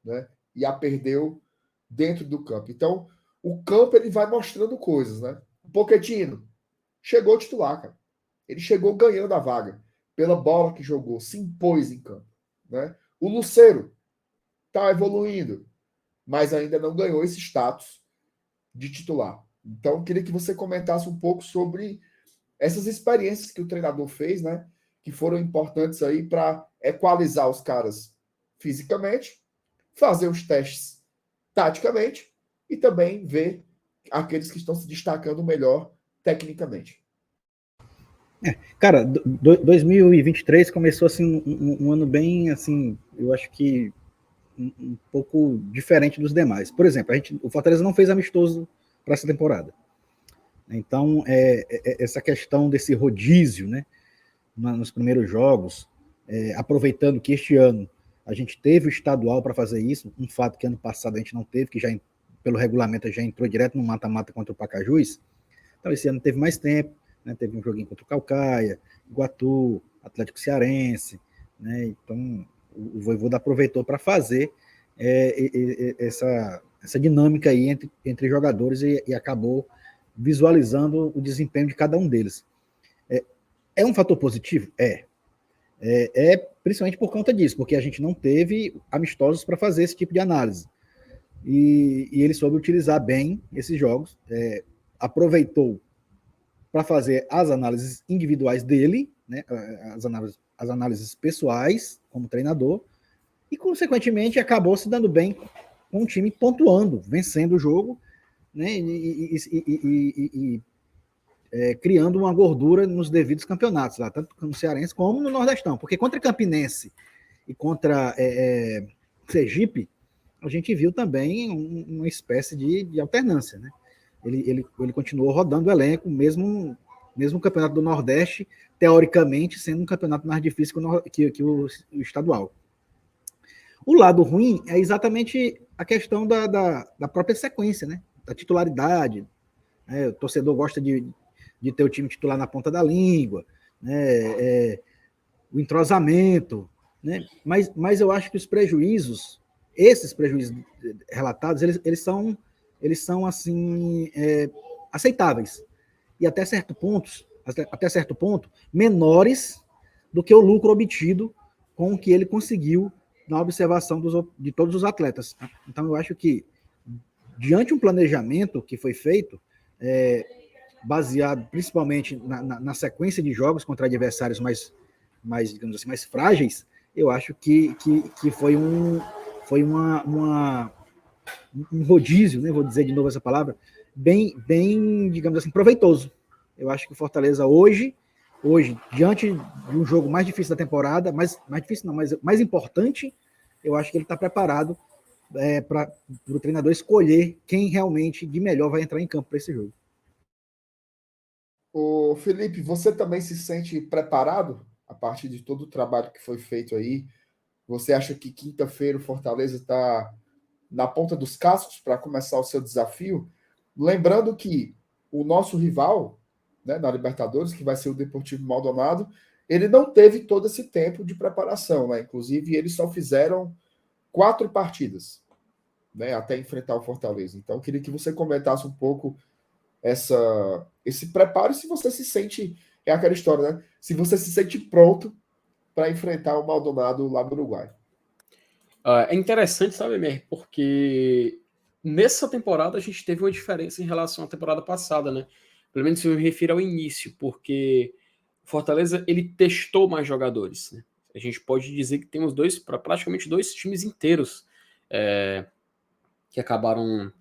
né? E a perdeu dentro do campo. Então, o campo ele vai mostrando coisas, né? O Pochettino chegou titular, cara. Ele chegou ganhando a vaga pela bola que jogou, se impôs em campo, né? O Lucero está evoluindo, mas ainda não ganhou esse status de titular. Então, queria que você comentasse um pouco sobre essas experiências que o treinador fez, né? Que foram importantes aí para equalizar os caras fisicamente, fazer os testes taticamente e também ver aqueles que estão se destacando melhor tecnicamente. Cara, 2023 começou assim um ano bem assim, eu acho que um pouco diferente dos demais. Por exemplo, o Fortaleza não fez amistoso para essa temporada. Então, essa questão desse rodízio, né, nos primeiros jogos, aproveitando que este ano a gente teve o estadual para fazer isso, um fato que ano passado a gente não teve, que já pelo regulamento já entrou direto no mata-mata contra o Pacajus. Então, esse ano teve mais tempo, né, teve um joguinho contra o Caucaia, Iguatu, Atlético Cearense, né, então o Vojvoda aproveitou para fazer essa dinâmica aí entre jogadores e acabou visualizando o desempenho de cada um deles. É um fator positivo? Principalmente por conta disso, porque a gente não teve amistosos para fazer esse tipo de análise. E ele soube utilizar bem esses jogos, aproveitou para fazer as análises individuais dele, né, as análises pessoais como treinador, e, consequentemente, acabou se dando bem com o time pontuando, vencendo o jogo, né, criando uma gordura nos devidos campeonatos, lá, tanto no Cearense como no Nordestão. Porque contra Campinense e contra Sergipe, a gente viu também uma espécie de alternância, né? Ele continuou rodando o elenco, mesmo o campeonato do Nordeste, teoricamente, sendo um campeonato mais difícil que o estadual. O lado ruim é exatamente a questão da própria sequência, né? Da titularidade. O torcedor gosta de ter o time titular na ponta da língua, né? O entrosamento, né? Mas eu acho que esses prejuízos relatados, eles são assim, aceitáveis. E até certo ponto, menores do que o lucro obtido com o que ele conseguiu na observação de todos os atletas. Então, eu acho que, diante de um planejamento que foi feito, baseado principalmente na sequência de jogos contra adversários mais, digamos assim, mais frágeis, eu acho que foi um rodízio, né, vou dizer de novo essa palavra, bem, digamos assim, proveitoso. Eu acho que o Fortaleza hoje, diante de um jogo mais difícil da temporada, mais difícil não, mas mais importante, eu acho que ele está preparado para o treinador escolher quem realmente de melhor vai entrar em campo para esse jogo. Ô, Felipe, você também se sente preparado a partir de todo o trabalho que foi feito aí? Você acha que quinta-feira o Fortaleza está na ponta dos cascos para começar o seu desafio? Lembrando que o nosso rival, né, na Libertadores, que vai ser o Deportivo Maldonado, ele não teve todo esse tempo de preparação, né? Inclusive, eles só fizeram 4 partidas, né, até enfrentar o Fortaleza. Então, queria que você comentasse um pouco esse preparo, se você se sente é aquela história, né? Se você se sente pronto para enfrentar o Maldonado lá no Uruguai. É interessante, sabe, Emer, porque nessa temporada a gente teve uma diferença em relação à temporada passada, né? Pelo menos se eu me refiro ao início, porque o Fortaleza ele testou mais jogadores, né? A gente pode dizer que temos praticamente dois times inteiros que acabaram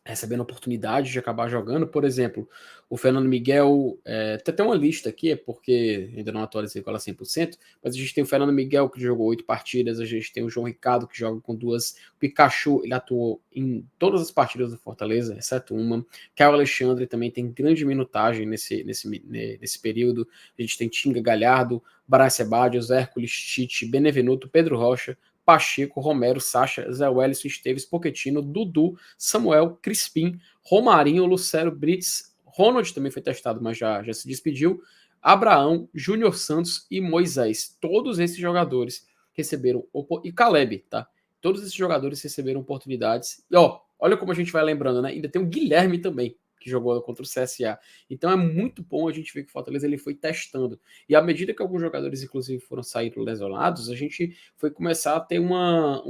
recebendo oportunidade de acabar jogando. Por exemplo, o Fernando Miguel, tem até uma lista aqui, porque ainda não atualizei com ela 100%, mas a gente tem o Fernando Miguel, que jogou 8 partidas, a gente tem o João Ricardo, que joga com 2, o Pikachu, ele atuou em todas as partidas do Fortaleza, exceto uma, Caio Alexandre também tem grande minutagem nesse período, a gente tem Tinga Galhardo, Baracia Badios, Hércules, Tite, Benevenuto, Pedro Rocha, Pacheco, Romero, Sacha, Zé Wellison, Esteves, Pochettino, Dudu, Samuel, Crispim, Romarinho, Lucero, Brits, Ronald também foi testado, mas já se despediu, Abraão, Júnior Santos e Moisés. Todos esses jogadores receberam, e Caleb, tá? Todos esses jogadores receberam oportunidades. E olha como a gente vai lembrando, né? Ainda tem o Guilherme também, que jogou contra o CSA. Então é muito bom a gente ver que o Fortaleza ele foi testando. E à medida que alguns jogadores, inclusive, foram sair lesionados, a gente foi começar a ter uma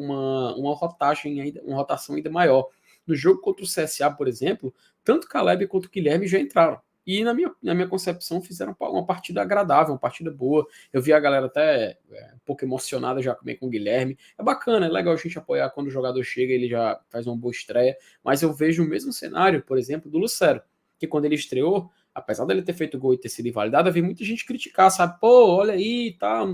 rotação ainda maior. No jogo contra o CSA, por exemplo, tanto Caleb quanto o Guilherme já entraram. E na minha concepção fizeram uma partida agradável, uma partida boa. Eu vi a galera até um pouco emocionada já com o Guilherme. É bacana, é legal a gente apoiar quando o jogador chega, ele já faz uma boa estreia. Mas eu vejo o mesmo cenário, por exemplo, do Lucero, que quando ele estreou, apesar dele ter feito gol e ter sido invalidado, havia muita gente criticar, sabe? Pô, olha aí, tá,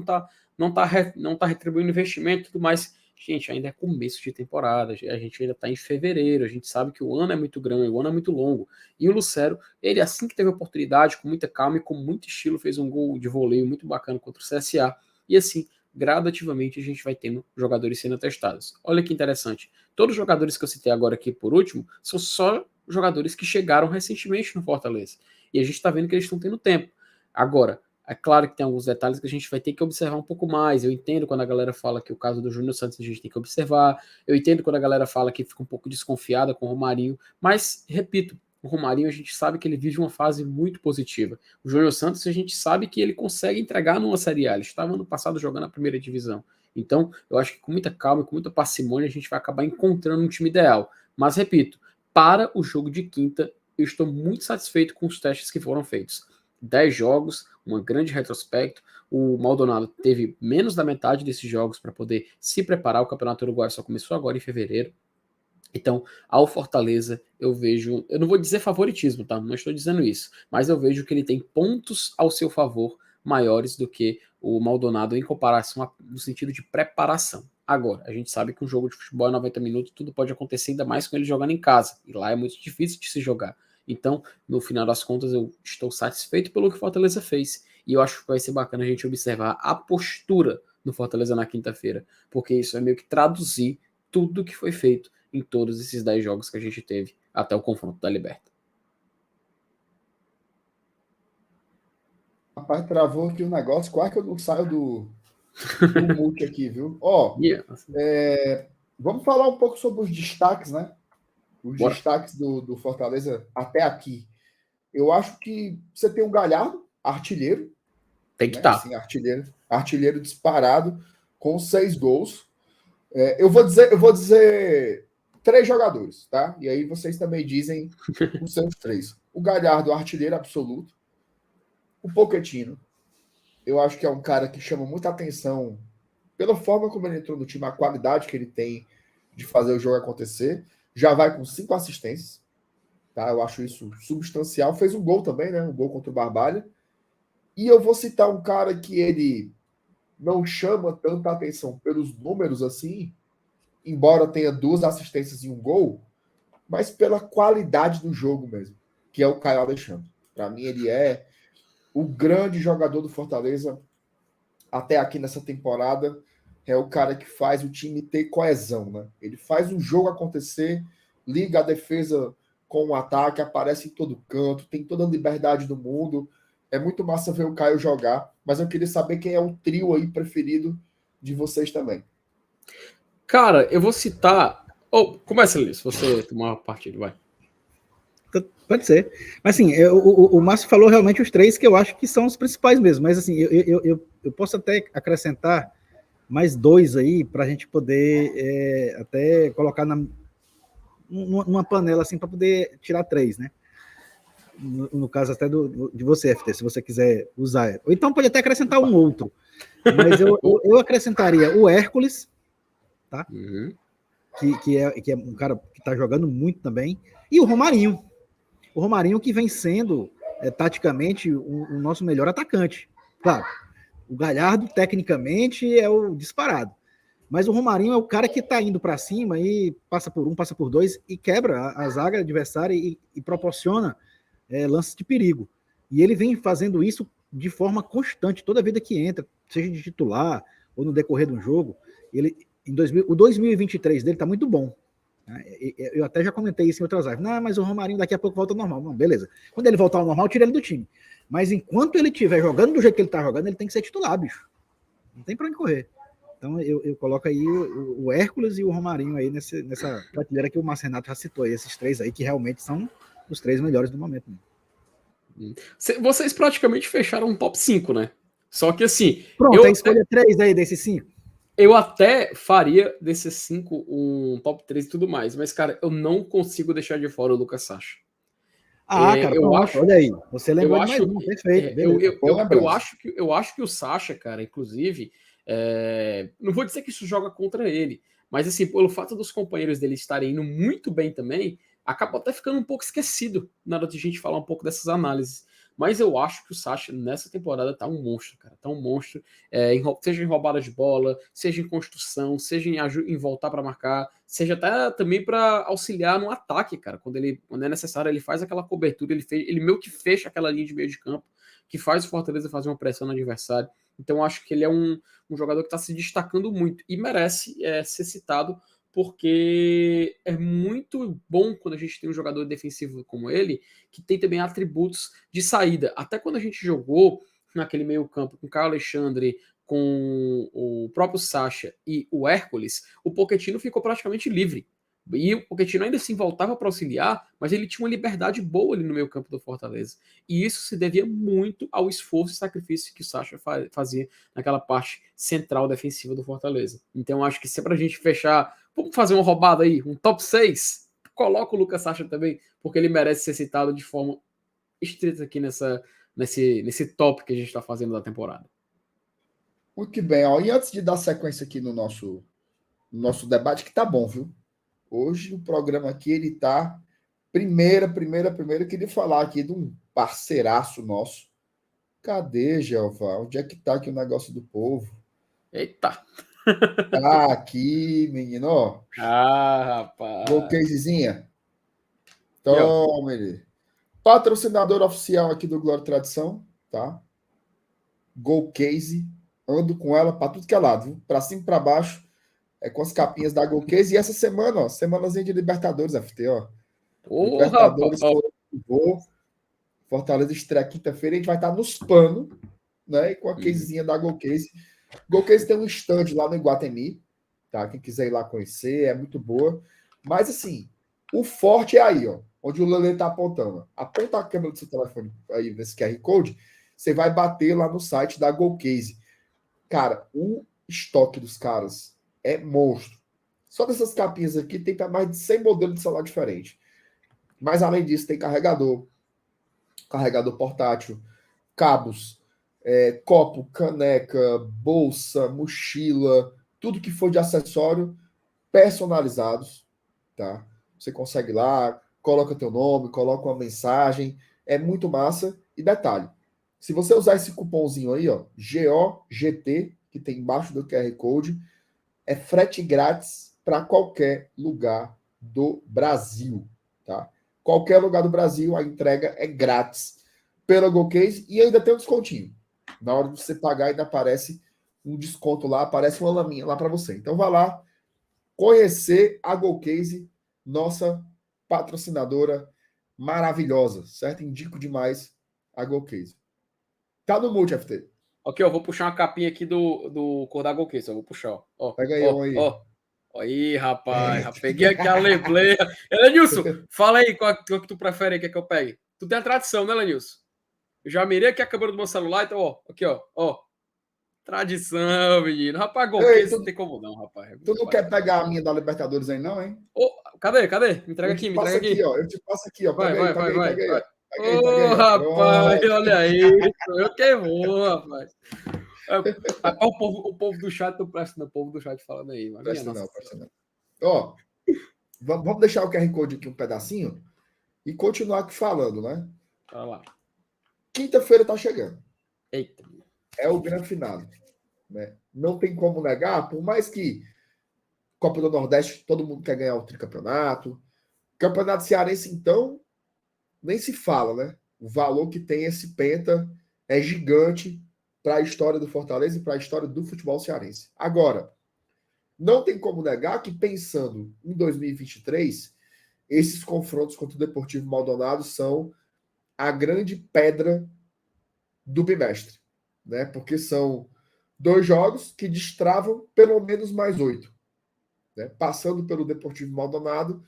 não tá retribuindo investimento e tudo mais. Gente, ainda é começo de temporada, a gente ainda está em fevereiro, a gente sabe que o ano é muito grande, o ano é muito longo. E o Lucero, ele assim que teve a oportunidade, com muita calma e com muito estilo, fez um gol de voleio muito bacana contra o CSA. E assim, gradativamente a gente vai tendo jogadores sendo testados. Olha que interessante. Todos os jogadores que eu citei agora aqui por último, são só jogadores que chegaram recentemente no Fortaleza. E a gente está vendo que eles estão tendo tempo. Agora, é claro que tem alguns detalhes que a gente vai ter que observar um pouco mais. Eu entendo quando a galera fala que o caso do Júnior Santos a gente tem que observar. Eu entendo quando a galera fala que fica um pouco desconfiada com o Romarinho. Mas, repito, o Romarinho a gente sabe que ele vive uma fase muito positiva. O Júnior Santos a gente sabe que ele consegue entregar numa Série A. Ele estava ano passado jogando a primeira divisão. Então, eu acho que com muita calma e com muita parcimônia a gente vai acabar encontrando um time ideal. Mas, repito, para o jogo de quinta, eu estou muito satisfeito com os testes que foram feitos. 10 jogos, um grande retrospecto. O Maldonado teve menos da metade desses jogos para poder se preparar. O Campeonato Uruguaio só começou agora em fevereiro. Então, ao Fortaleza, eu vejo... Eu não vou dizer favoritismo, tá? Não estou dizendo isso. Mas eu vejo que ele tem pontos ao seu favor maiores do que o Maldonado em comparação no sentido de preparação. Agora, a gente sabe que um jogo de futebol é 90 minutos, tudo pode acontecer, ainda mais com ele jogando em casa. E lá é muito difícil de se jogar. Então, no final das contas, eu estou satisfeito pelo que o Fortaleza fez. E eu acho que vai ser bacana a gente observar a postura do Fortaleza na quinta-feira, porque isso é meio que traduzir tudo que foi feito em todos esses 10 jogos que a gente teve até o confronto da Liberta. Rapaz, travou aqui um negócio, quase que eu não saio do mute aqui, viu? Vamos falar um pouco sobre os destaques, né? Os Bora. Destaques do Fortaleza até aqui. Eu acho que você tem um Galhardo, artilheiro. Tem que estar. Assim, artilheiro disparado, com 6 gols. Eu vou dizer 3 jogadores, tá? E aí vocês também dizem os seus 3. O Galhardo, artilheiro absoluto. O Pochettino, eu acho que é um cara que chama muita atenção pela forma como ele entrou no time, a qualidade que ele tem de fazer o jogo acontecer. Já vai com 5 assistências, tá? Eu acho isso substancial. Fez um gol também, né? Um gol contra o Barbalha. E eu vou citar um cara que ele não chama tanta atenção pelos números assim, embora tenha 2 assistências e um gol, mas pela qualidade do jogo mesmo, que é o Caio Alexandre. Para mim, ele é o grande jogador do Fortaleza até aqui nessa temporada. É o cara que faz o time ter coesão, né? Ele faz o jogo acontecer, liga a defesa com o ataque, aparece em todo canto, tem toda a liberdade do mundo. É muito massa ver o Caio jogar, mas eu queria saber quem é o trio aí preferido de vocês também. Cara, eu vou citar... começa ali, se você tomar uma partida, vai. Pode ser. Mas assim, o Márcio falou realmente os 3 que eu acho que são os principais mesmo. Mas assim, eu posso até acrescentar mais 2 aí para a gente poder até colocar numa panela assim para poder tirar 3, né? No caso até de você, FT, se você quiser usar. Ou então pode até acrescentar um outro. Mas eu acrescentaria o Hércules, tá? Uhum. Que é um cara que está jogando muito também, e o Romarinho. O Romarinho que vem sendo, taticamente, o nosso melhor atacante. Claro, o Galhardo, tecnicamente, é o disparado. Mas o Romarinho é o cara que está indo para cima e passa por um, passa por dois e quebra a zaga adversária e proporciona lances de perigo. E ele vem fazendo isso de forma constante, toda vida que entra, seja de titular ou no decorrer de um jogo. O 2023 dele está muito bom. Eu até já comentei isso em outras lives. Não, mas o Romarinho daqui a pouco volta ao normal. Não, beleza. Quando ele voltar ao normal, tira ele do time. Mas enquanto ele estiver jogando do jeito que ele está jogando, ele tem que ser titular, bicho. Não tem para onde correr. Então eu coloco aí o Hércules e o Romarinho aí nessa prateleira que o Márcio Renato já citou aí, esses 3 aí que realmente são os 3 melhores do momento. Vocês praticamente fecharam um top 5, né? Só que assim... Pronto, aí escolha 3 aí desses 5. Eu até faria desses 5 um top 3 e tudo mais, mas, cara, eu não consigo deixar de fora o Lucas Sacha. Cara, olha aí. Você lembrou de mais um, perfeito. Eu acho que o Sacha, cara, inclusive, não vou dizer que isso joga contra ele, mas assim, pelo fato dos companheiros dele estarem indo muito bem também, acaba até ficando um pouco esquecido na hora de a gente falar um pouco dessas análises. Mas eu acho que o Sacha, nessa temporada, tá um monstro, cara. Tá um monstro. Seja em roubada de bola, seja em construção, seja em voltar para marcar, seja até também para auxiliar no ataque, cara. Quando é necessário, ele faz aquela cobertura, ele meio que fecha aquela linha de meio de campo, que faz o Fortaleza fazer uma pressão no adversário. Então, eu acho que ele é um jogador que está se destacando muito e merece ser citado, porque é muito bom quando a gente tem um jogador defensivo como ele, que tem também atributos de saída. Até quando a gente jogou naquele meio campo com o Caio Alexandre, com o próprio Sacha e o Hércules, o Pochettino ficou praticamente livre. E o Pochettino ainda assim voltava para auxiliar, mas ele tinha uma liberdade boa ali no meio campo do Fortaleza. E isso se devia muito ao esforço e sacrifício que o Sacha fazia naquela parte central defensiva do Fortaleza. Então acho que se é pra gente fechar, vamos fazer uma roubada aí, um top 6, coloca o Lucas Sacha também, porque ele merece ser citado de forma estrita aqui nesse top que a gente está fazendo da temporada. Muito que bem, ó. E antes de dar sequência aqui no nosso debate, que tá bom, viu? Hoje o programa aqui, ele tá... Primeiro, queria falar aqui de um parceiraço nosso. Cadê, Jeová? Onde é que tá aqui o negócio do povo? Eita! Tá aqui, menino, ó. Rapaz! Golcasezinha. Toma ele. Patrocinador oficial aqui do Glória e Tradição, tá? Golcase. Ando com ela para tudo que é lado, viu? Para cima e para baixo. Com as capinhas da Golcase. E essa semana, ó, semanazinha de Libertadores, FT, ó. Libertadores, Fortaleza estreia quinta-feira. A gente vai estar nos panos, né? Com a casezinha da Golcase. Golcase tem um stand lá no Iguatemi, tá? Quem quiser ir lá conhecer, é muito boa. Mas, assim, o forte é aí, ó. Onde o Lelê tá apontando. Aponta a câmera do seu telefone aí nesse QR Code. Você vai bater lá no site da Golcase. Cara, o estoque dos caras é monstro. Só dessas capinhas aqui tem para mais de 100 modelos de celular diferentes. Mas além disso, tem carregador portátil, cabos, copo, caneca, bolsa, mochila, tudo que for de acessório personalizados, tá? Você consegue ir lá, coloca teu nome, coloca uma mensagem, é muito massa. E detalhe, se você usar esse cupomzinho aí, ó, GOGT, que tem embaixo do QR Code, é frete grátis para qualquer lugar do Brasil, tá? Qualquer lugar do Brasil, a entrega é grátis pela Golcase e ainda tem um descontinho. Na hora de você pagar, ainda aparece um desconto lá, aparece uma laminha lá para você. Então, vá lá conhecer a Golcase, nossa patrocinadora maravilhosa, certo? Indico demais a Golcase. Tá no multi, FT. Ok, eu vou puxar uma capinha aqui do cor da Golcase, eu vou puxar, ó. Pega aí, ó. Aí, rapaz, já peguei aqui a lebleia. Lenilson, fala aí qual que tu prefere aí, que eu pegue. Tu tem a tradição, né, Lenilson? Eu já mirei aqui a câmera do meu celular, então, ó, aqui, ó. Tradição, menino. Rapaz, Ei, golpes não tem como não, rapaz. tu não quer pegar a minha da Libertadores aí, não, hein? Ô, cadê? Me entrega Eu te aqui, me passo entrega aqui. ó. Eu te passo aqui, ó. Vai. Pega aí, ó. Pega Ô, aí, ó. rapaz, Pronto. olha aí. Eu que vou, rapaz. O povo do chat não presta, não. O povo do chat falando aí. Mas Presta não. Ó, vamos deixar o QR Code aqui um pedacinho e continuar aqui falando, né? Olha lá. Quinta-feira tá chegando. Eita. É o grande final, né? Não tem como negar, por mais que Copa do Nordeste, todo mundo quer ganhar o tricampeonato. Campeonato Cearense, então, nem se fala, né? O valor que tem esse penta é gigante para a história do Fortaleza e para a história do futebol cearense. Agora, não tem como negar que, pensando em 2023, esses confrontos contra o Deportivo Maldonado são a grande pedra do bimestre, né? Porque são 2 jogos que destravam pelo menos mais 8. Né? Passando pelo Deportivo Maldonado,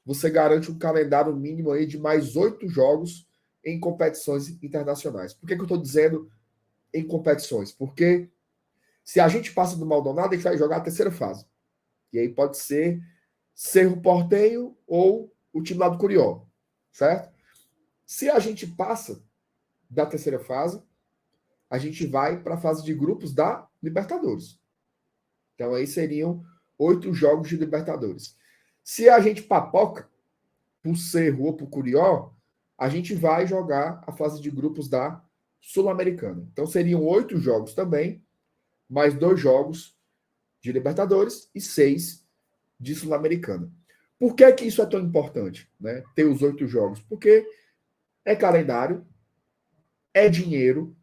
você garante um calendário mínimo aí de mais 8 jogos em competições internacionais. Por que eu estou dizendo em competições? Porque se a gente passa do Maldonado, a gente vai jogar a terceira fase. E aí pode ser Cerro Porteño ou o time lá do Curió, certo? Se a gente passa da terceira fase, a gente vai para a fase de grupos da Libertadores. Então aí seriam 8 jogos de Libertadores. Se a gente papoca pro Cerro ou pro Curió, a gente vai jogar a fase de grupos da Sul-Americana. Então seriam 8 jogos também, mais 2 jogos de Libertadores e 6 de Sul-Americana. Por que que isso é tão importante, né? Ter os 8 jogos? Porque é calendário, é dinheiro,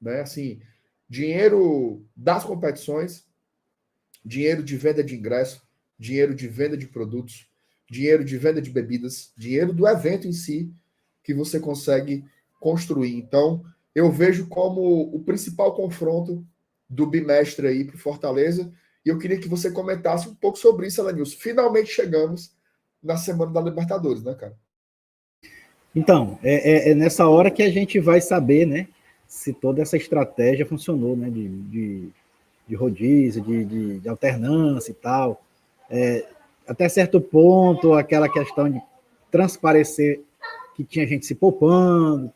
né? Assim, dinheiro das competições, dinheiro de venda de ingresso, dinheiro de venda de produtos, dinheiro de venda de bebidas, dinheiro do evento em si que você consegue construir. Então, eu vejo como o principal confronto do bimestre aí para o Fortaleza. E eu queria que você comentasse um pouco sobre isso, Alanilson. Finalmente chegamos na semana da Libertadores, né, cara? Então, é nessa hora que a gente vai saber, né, se toda essa estratégia funcionou, né, de rodízio, de alternância e tal. Até certo ponto, aquela questão de transparecer que tinha gente se poupando.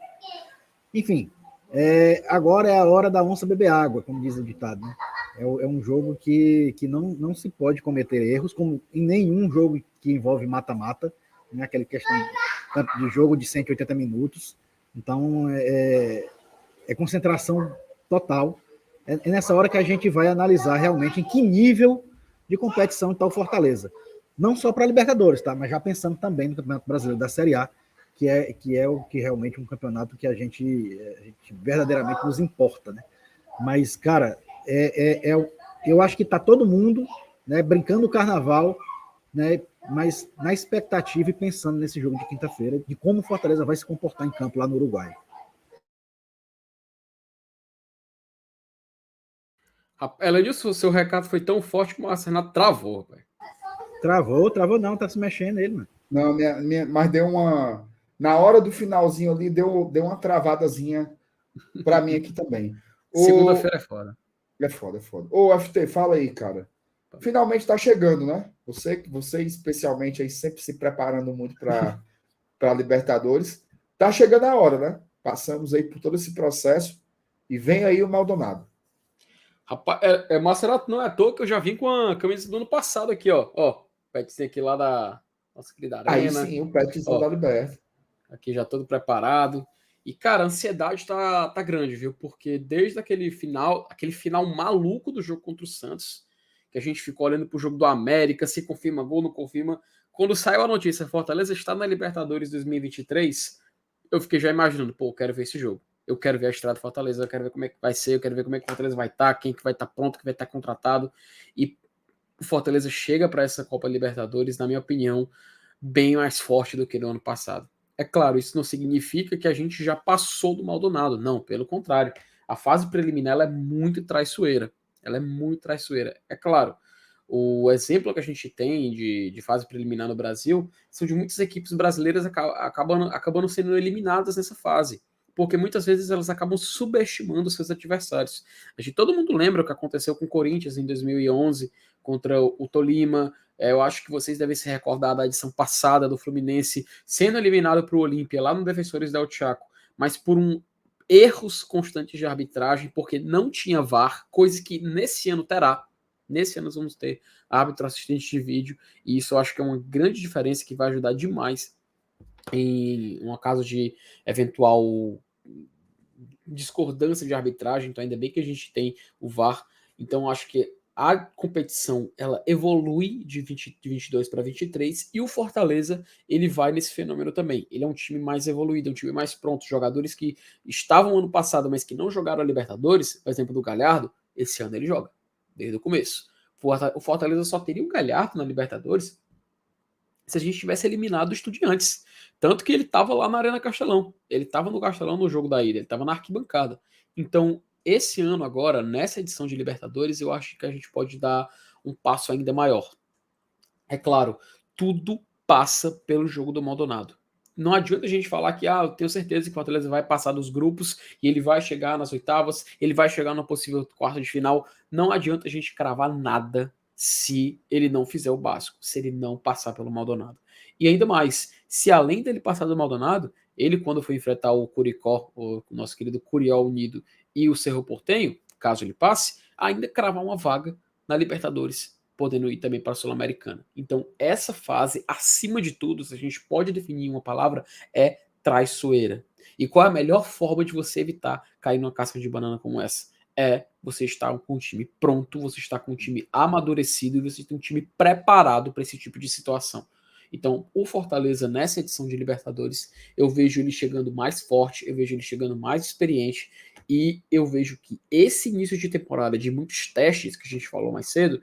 Enfim, agora é a hora da onça beber água, como diz o ditado, né? É um jogo que não se pode cometer erros, como em nenhum jogo que envolve mata-mata, né? Aquela questão de jogo de 180 minutos. Então, é concentração total. É nessa hora que a gente vai analisar realmente em que nível de competição está o Fortaleza. Não só para a Libertadores, tá? Mas já pensando também no Campeonato Brasileiro da Série A, que é o que realmente um campeonato que a gente verdadeiramente nos importa, né? Mas, cara, eu acho que está todo mundo, né, brincando o carnaval, né, mas na expectativa e pensando nesse jogo de quinta-feira, de como o Fortaleza vai se comportar em campo lá no Uruguai. Elenilson, o seu recado foi tão forte que o Márcio Renato travou, velho. Travou não, tá se mexendo ele, mano. Não, mas deu uma... Na hora do finalzinho ali, deu uma travadazinha para mim aqui também. Segunda-feira é foda. É foda. Ô, FT, fala aí, cara. Finalmente tá chegando, né? Você especialmente aí sempre se preparando muito para Libertadores. Tá chegando a hora, né? Passamos aí por todo esse processo e vem aí o Maldonado. Rapaz, Marcelo, não é à toa que eu já vim com a camisa do ano passado aqui, ó. Ó, petzinho aqui lá da nossa querida Arena. Aí sim, o petzão da Liberta. Aqui já todo preparado. E, cara, a ansiedade tá grande, viu? Porque desde aquele final maluco do jogo contra o Santos, que a gente ficou olhando pro jogo do América, se confirma gol, não confirma. Quando saiu a notícia, Fortaleza está na Libertadores 2023, eu fiquei já imaginando, pô, eu quero ver esse jogo. Eu quero ver a estrada do Fortaleza, eu quero ver como é que vai ser, eu quero ver como é que o Fortaleza vai estar, quem que vai estar pronto, quem vai estar contratado. E o Fortaleza chega para essa Copa Libertadores, na minha opinião, bem mais forte do que no ano passado. É claro, isso não significa que a gente já passou do Maldonado. Não, pelo contrário. A fase preliminar ela é muito traiçoeira. É claro, O exemplo que a gente tem de fase preliminar no Brasil são de muitas equipes brasileiras acabando sendo eliminadas nessa fase, porque muitas vezes elas acabam subestimando seus adversários. Todo mundo lembra o que aconteceu com o Corinthians em 2011 contra o Tolima. Eu acho que vocês devem se recordar da edição passada do Fluminense sendo eliminado para o Olímpia lá no Defensores del Chaco, mas por erros constantes de arbitragem, porque não tinha VAR, coisa que nesse ano terá. Nesse ano nós vamos ter árbitro assistente de vídeo, e isso eu acho que é uma grande diferença que vai ajudar demais em um caso de eventual discordância de arbitragem. Então ainda bem que a gente tem o VAR. Então eu acho que a competição ela evolui de 22 para 23, e o Fortaleza ele vai nesse fenômeno também. Ele é um time mais evoluído, é um time mais pronto. Jogadores que estavam ano passado, mas que não jogaram a Libertadores, por exemplo, do Galhardo, esse ano ele joga desde o começo. O Fortaleza só teria um Galhardo na Libertadores se a gente tivesse eliminado o Estudiantes. Tanto que ele estava lá na Arena Castelão. Ele estava no Castelão no jogo da ida, ele estava na arquibancada. Então, esse ano agora, nessa edição de Libertadores, eu acho que a gente pode dar um passo ainda maior. É claro, tudo passa pelo jogo do Maldonado. Não adianta a gente falar que eu tenho certeza que o Fortaleza vai passar dos grupos e ele vai chegar nas oitavas, ele vai chegar no possível quarto de final. Não adianta a gente cravar nada se ele não fizer o básico, se ele não passar pelo Maldonado. E ainda mais, se além dele passar do Maldonado, ele quando for enfrentar o Curicó, o nosso querido Curió Unido e o Cerro Porteño, caso ele passe, ainda cravar uma vaga na Libertadores, podendo ir também para a Sul-Americana. Então, essa fase, acima de tudo, se a gente pode definir uma palavra, é traiçoeira. E qual é a melhor forma de você evitar cair numa casca de banana como essa? É você estar com um time pronto, você estar com um time amadurecido e você ter um time preparado para esse tipo de situação. Então, o Fortaleza, nessa edição de Libertadores, eu vejo ele chegando mais forte, eu vejo ele chegando mais experiente, e eu vejo que esse início de temporada, de muitos testes que a gente falou mais cedo,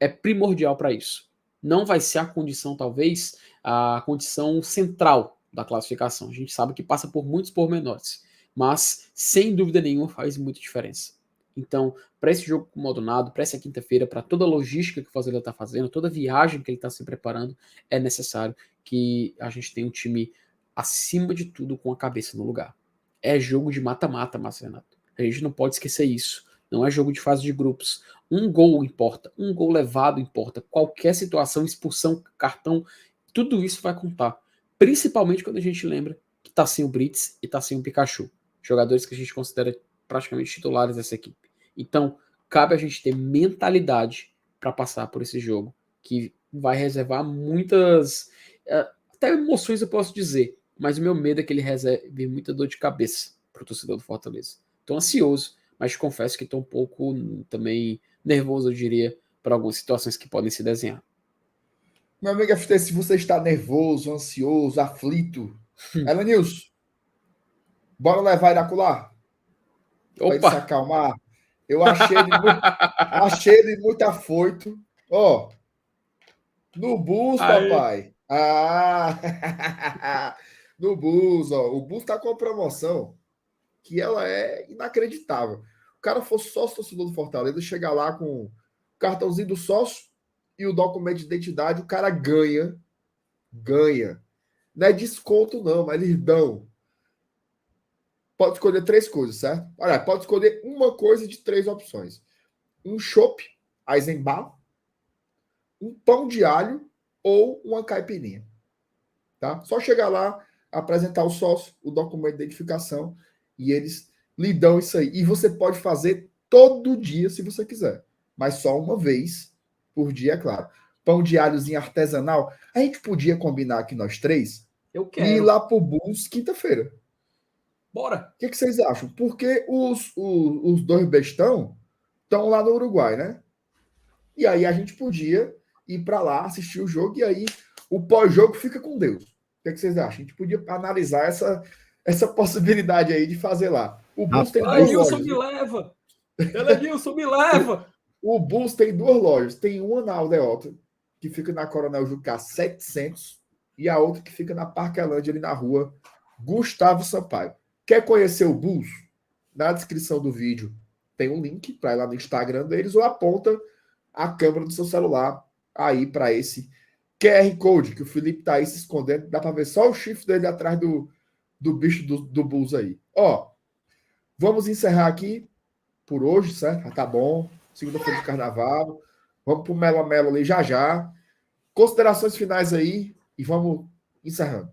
é primordial para isso. Não vai ser a condição, talvez, a condição central da classificação. A gente sabe que passa por muitos pormenores, mas, sem dúvida nenhuma, faz muita diferença. Então, para esse jogo com o Maldonado, para essa quinta-feira, para toda a logística que o Fortaleza está fazendo, toda a viagem que ele está se preparando, é necessário que a gente tenha um time, acima de tudo, com a cabeça no lugar. É jogo de mata-mata, Márcio Renato. A gente não pode esquecer isso. Não é jogo de fase de grupos. Um gol importa, um gol levado importa. Qualquer situação, expulsão, cartão, tudo isso vai contar. Principalmente quando a gente lembra que está sem o Brits e está sem o Pikachu. Jogadores que a gente considera praticamente titulares dessa equipe. Então, cabe a gente ter mentalidade para passar por esse jogo, que vai reservar muitas, até emoções eu posso dizer, mas o meu medo é que ele reserve muita dor de cabeça para o torcedor do Fortaleza. Estou ansioso, mas confesso que estou um pouco também nervoso, eu diria, para algumas situações que podem se desenhar. Meu amigo FT, se você está nervoso, ansioso, aflito, Elenilson, bora levar Iracular? Para ele se acalmar. Eu achei ele muito afoito. Ó, no bus, papai. No bus, ó. O bus tá com uma promoção que ela é inacreditável. O cara for sócio torcedor do Fortaleza, chegar lá com o cartãozinho do sócio e o documento de identidade, o cara ganha. Não é desconto não, mas eles dão. Pode escolher 3 coisas, certo? Olha, pode escolher uma coisa de 3 opções. Um chopp, Eisenbahn, um pão de alho ou uma caipirinha. Tá? Só chegar lá, apresentar o sócio, o documento de identificação, e eles lhe dão isso aí. E você pode fazer todo dia, se você quiser. Mas só uma vez por dia, é claro. Pão de alhozinho artesanal. A gente podia combinar aqui nós 3 e ir lá pro Bulls quinta-feira. Bora! O que vocês acham? Porque os 2 bestão estão lá no Uruguai, né? E aí a gente podia ir para lá, assistir o jogo, e aí o pós-jogo fica com Deus. O que vocês acham? A gente podia analisar essa possibilidade aí de fazer lá. O Bulls tem 2 lojas. Me leva! Elenilson, me leva! O Bulls tem 2 lojas. Tem uma na Aldeota, que fica na Coronel Jucá 700, e a outra que fica na Parquelândia, ali na rua Gustavo Sampaio. Quer conhecer o Bulls? Na descrição do vídeo tem um link para ir lá no Instagram deles, ou aponta a câmera do seu celular aí para esse QR Code que o Felipe tá aí se escondendo. Dá para ver só o chifre dele atrás do bicho do Bulls aí. Ó, vamos encerrar aqui por hoje, certo? Tá bom. Segunda-feira de carnaval. Vamos pro Melo a Melo ali já já. Considerações finais aí e vamos encerrando.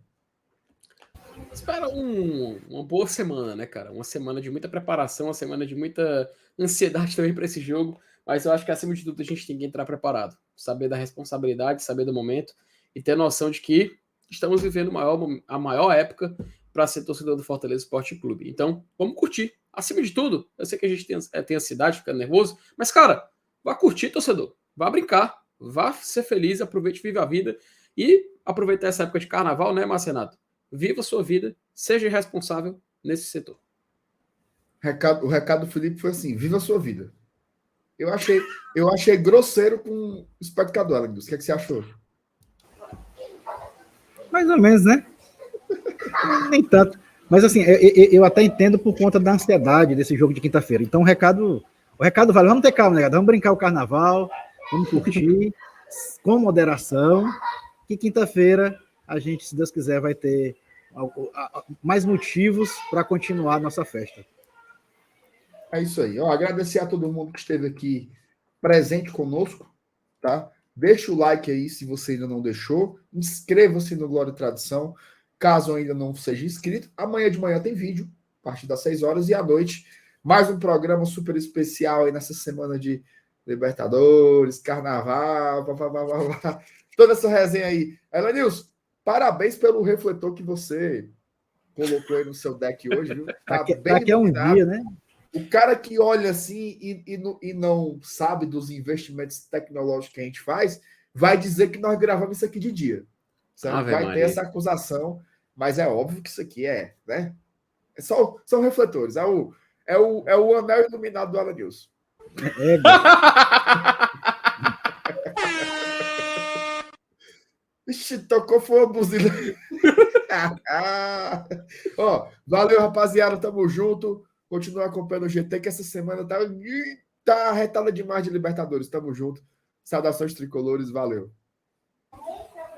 Espera uma boa semana, né, cara? Uma semana de muita preparação, uma semana de muita ansiedade também para esse jogo. Mas eu acho que, acima de tudo, a gente tem que entrar preparado. Saber da responsabilidade, saber do momento e ter noção de que estamos vivendo a maior época para ser torcedor do Fortaleza Esporte Clube. Então, vamos curtir. Acima de tudo, eu sei que a gente tem ansiedade, fica nervoso, mas, cara, vá curtir, torcedor. Vá brincar, vá ser feliz, aproveite, viva a vida e aproveitar essa época de carnaval, né, Márcio Renato? Viva a sua vida, seja responsável nesse setor. O recado do Felipe foi assim: viva a sua vida. Eu achei grosseiro com o espectador, Alenilson. O que é que você achou? Mais ou menos, né? Nem tanto. Mas assim, eu até entendo por conta da ansiedade desse jogo de quinta-feira. Então o recado vale. Vamos ter calma, né? Vamos brincar o carnaval, vamos curtir com moderação. Que quinta-feira a gente, se Deus quiser, vai ter mais motivos para continuar a nossa festa. É isso aí. Agradecer a todo mundo que esteve aqui presente conosco, tá? Deixa o like aí se você ainda não deixou. Inscreva-se no Glória e Tradição, caso ainda não seja inscrito. Amanhã de manhã tem vídeo, a partir das 6 horas, e à noite, mais um programa super especial aí nessa semana de Libertadores, Carnaval, toda essa resenha aí. Elenilson, parabéns pelo refletor que você colocou aí no seu deck hoje, viu? Tá bem iluminado. Um dia, né? O cara que olha assim e não sabe dos investimentos tecnológicos que a gente faz, vai dizer que nós gravamos isso aqui de dia. Vai ter essa acusação, mas é óbvio que isso aqui né? São refletores. É o anel iluminado do Alenilson. Ixi, tocou foi uma buzina. Valeu, rapaziada. Tamo junto. Continua acompanhando o GT, que essa semana tá retada demais de Libertadores. Tamo junto. Saudações tricolores. Valeu.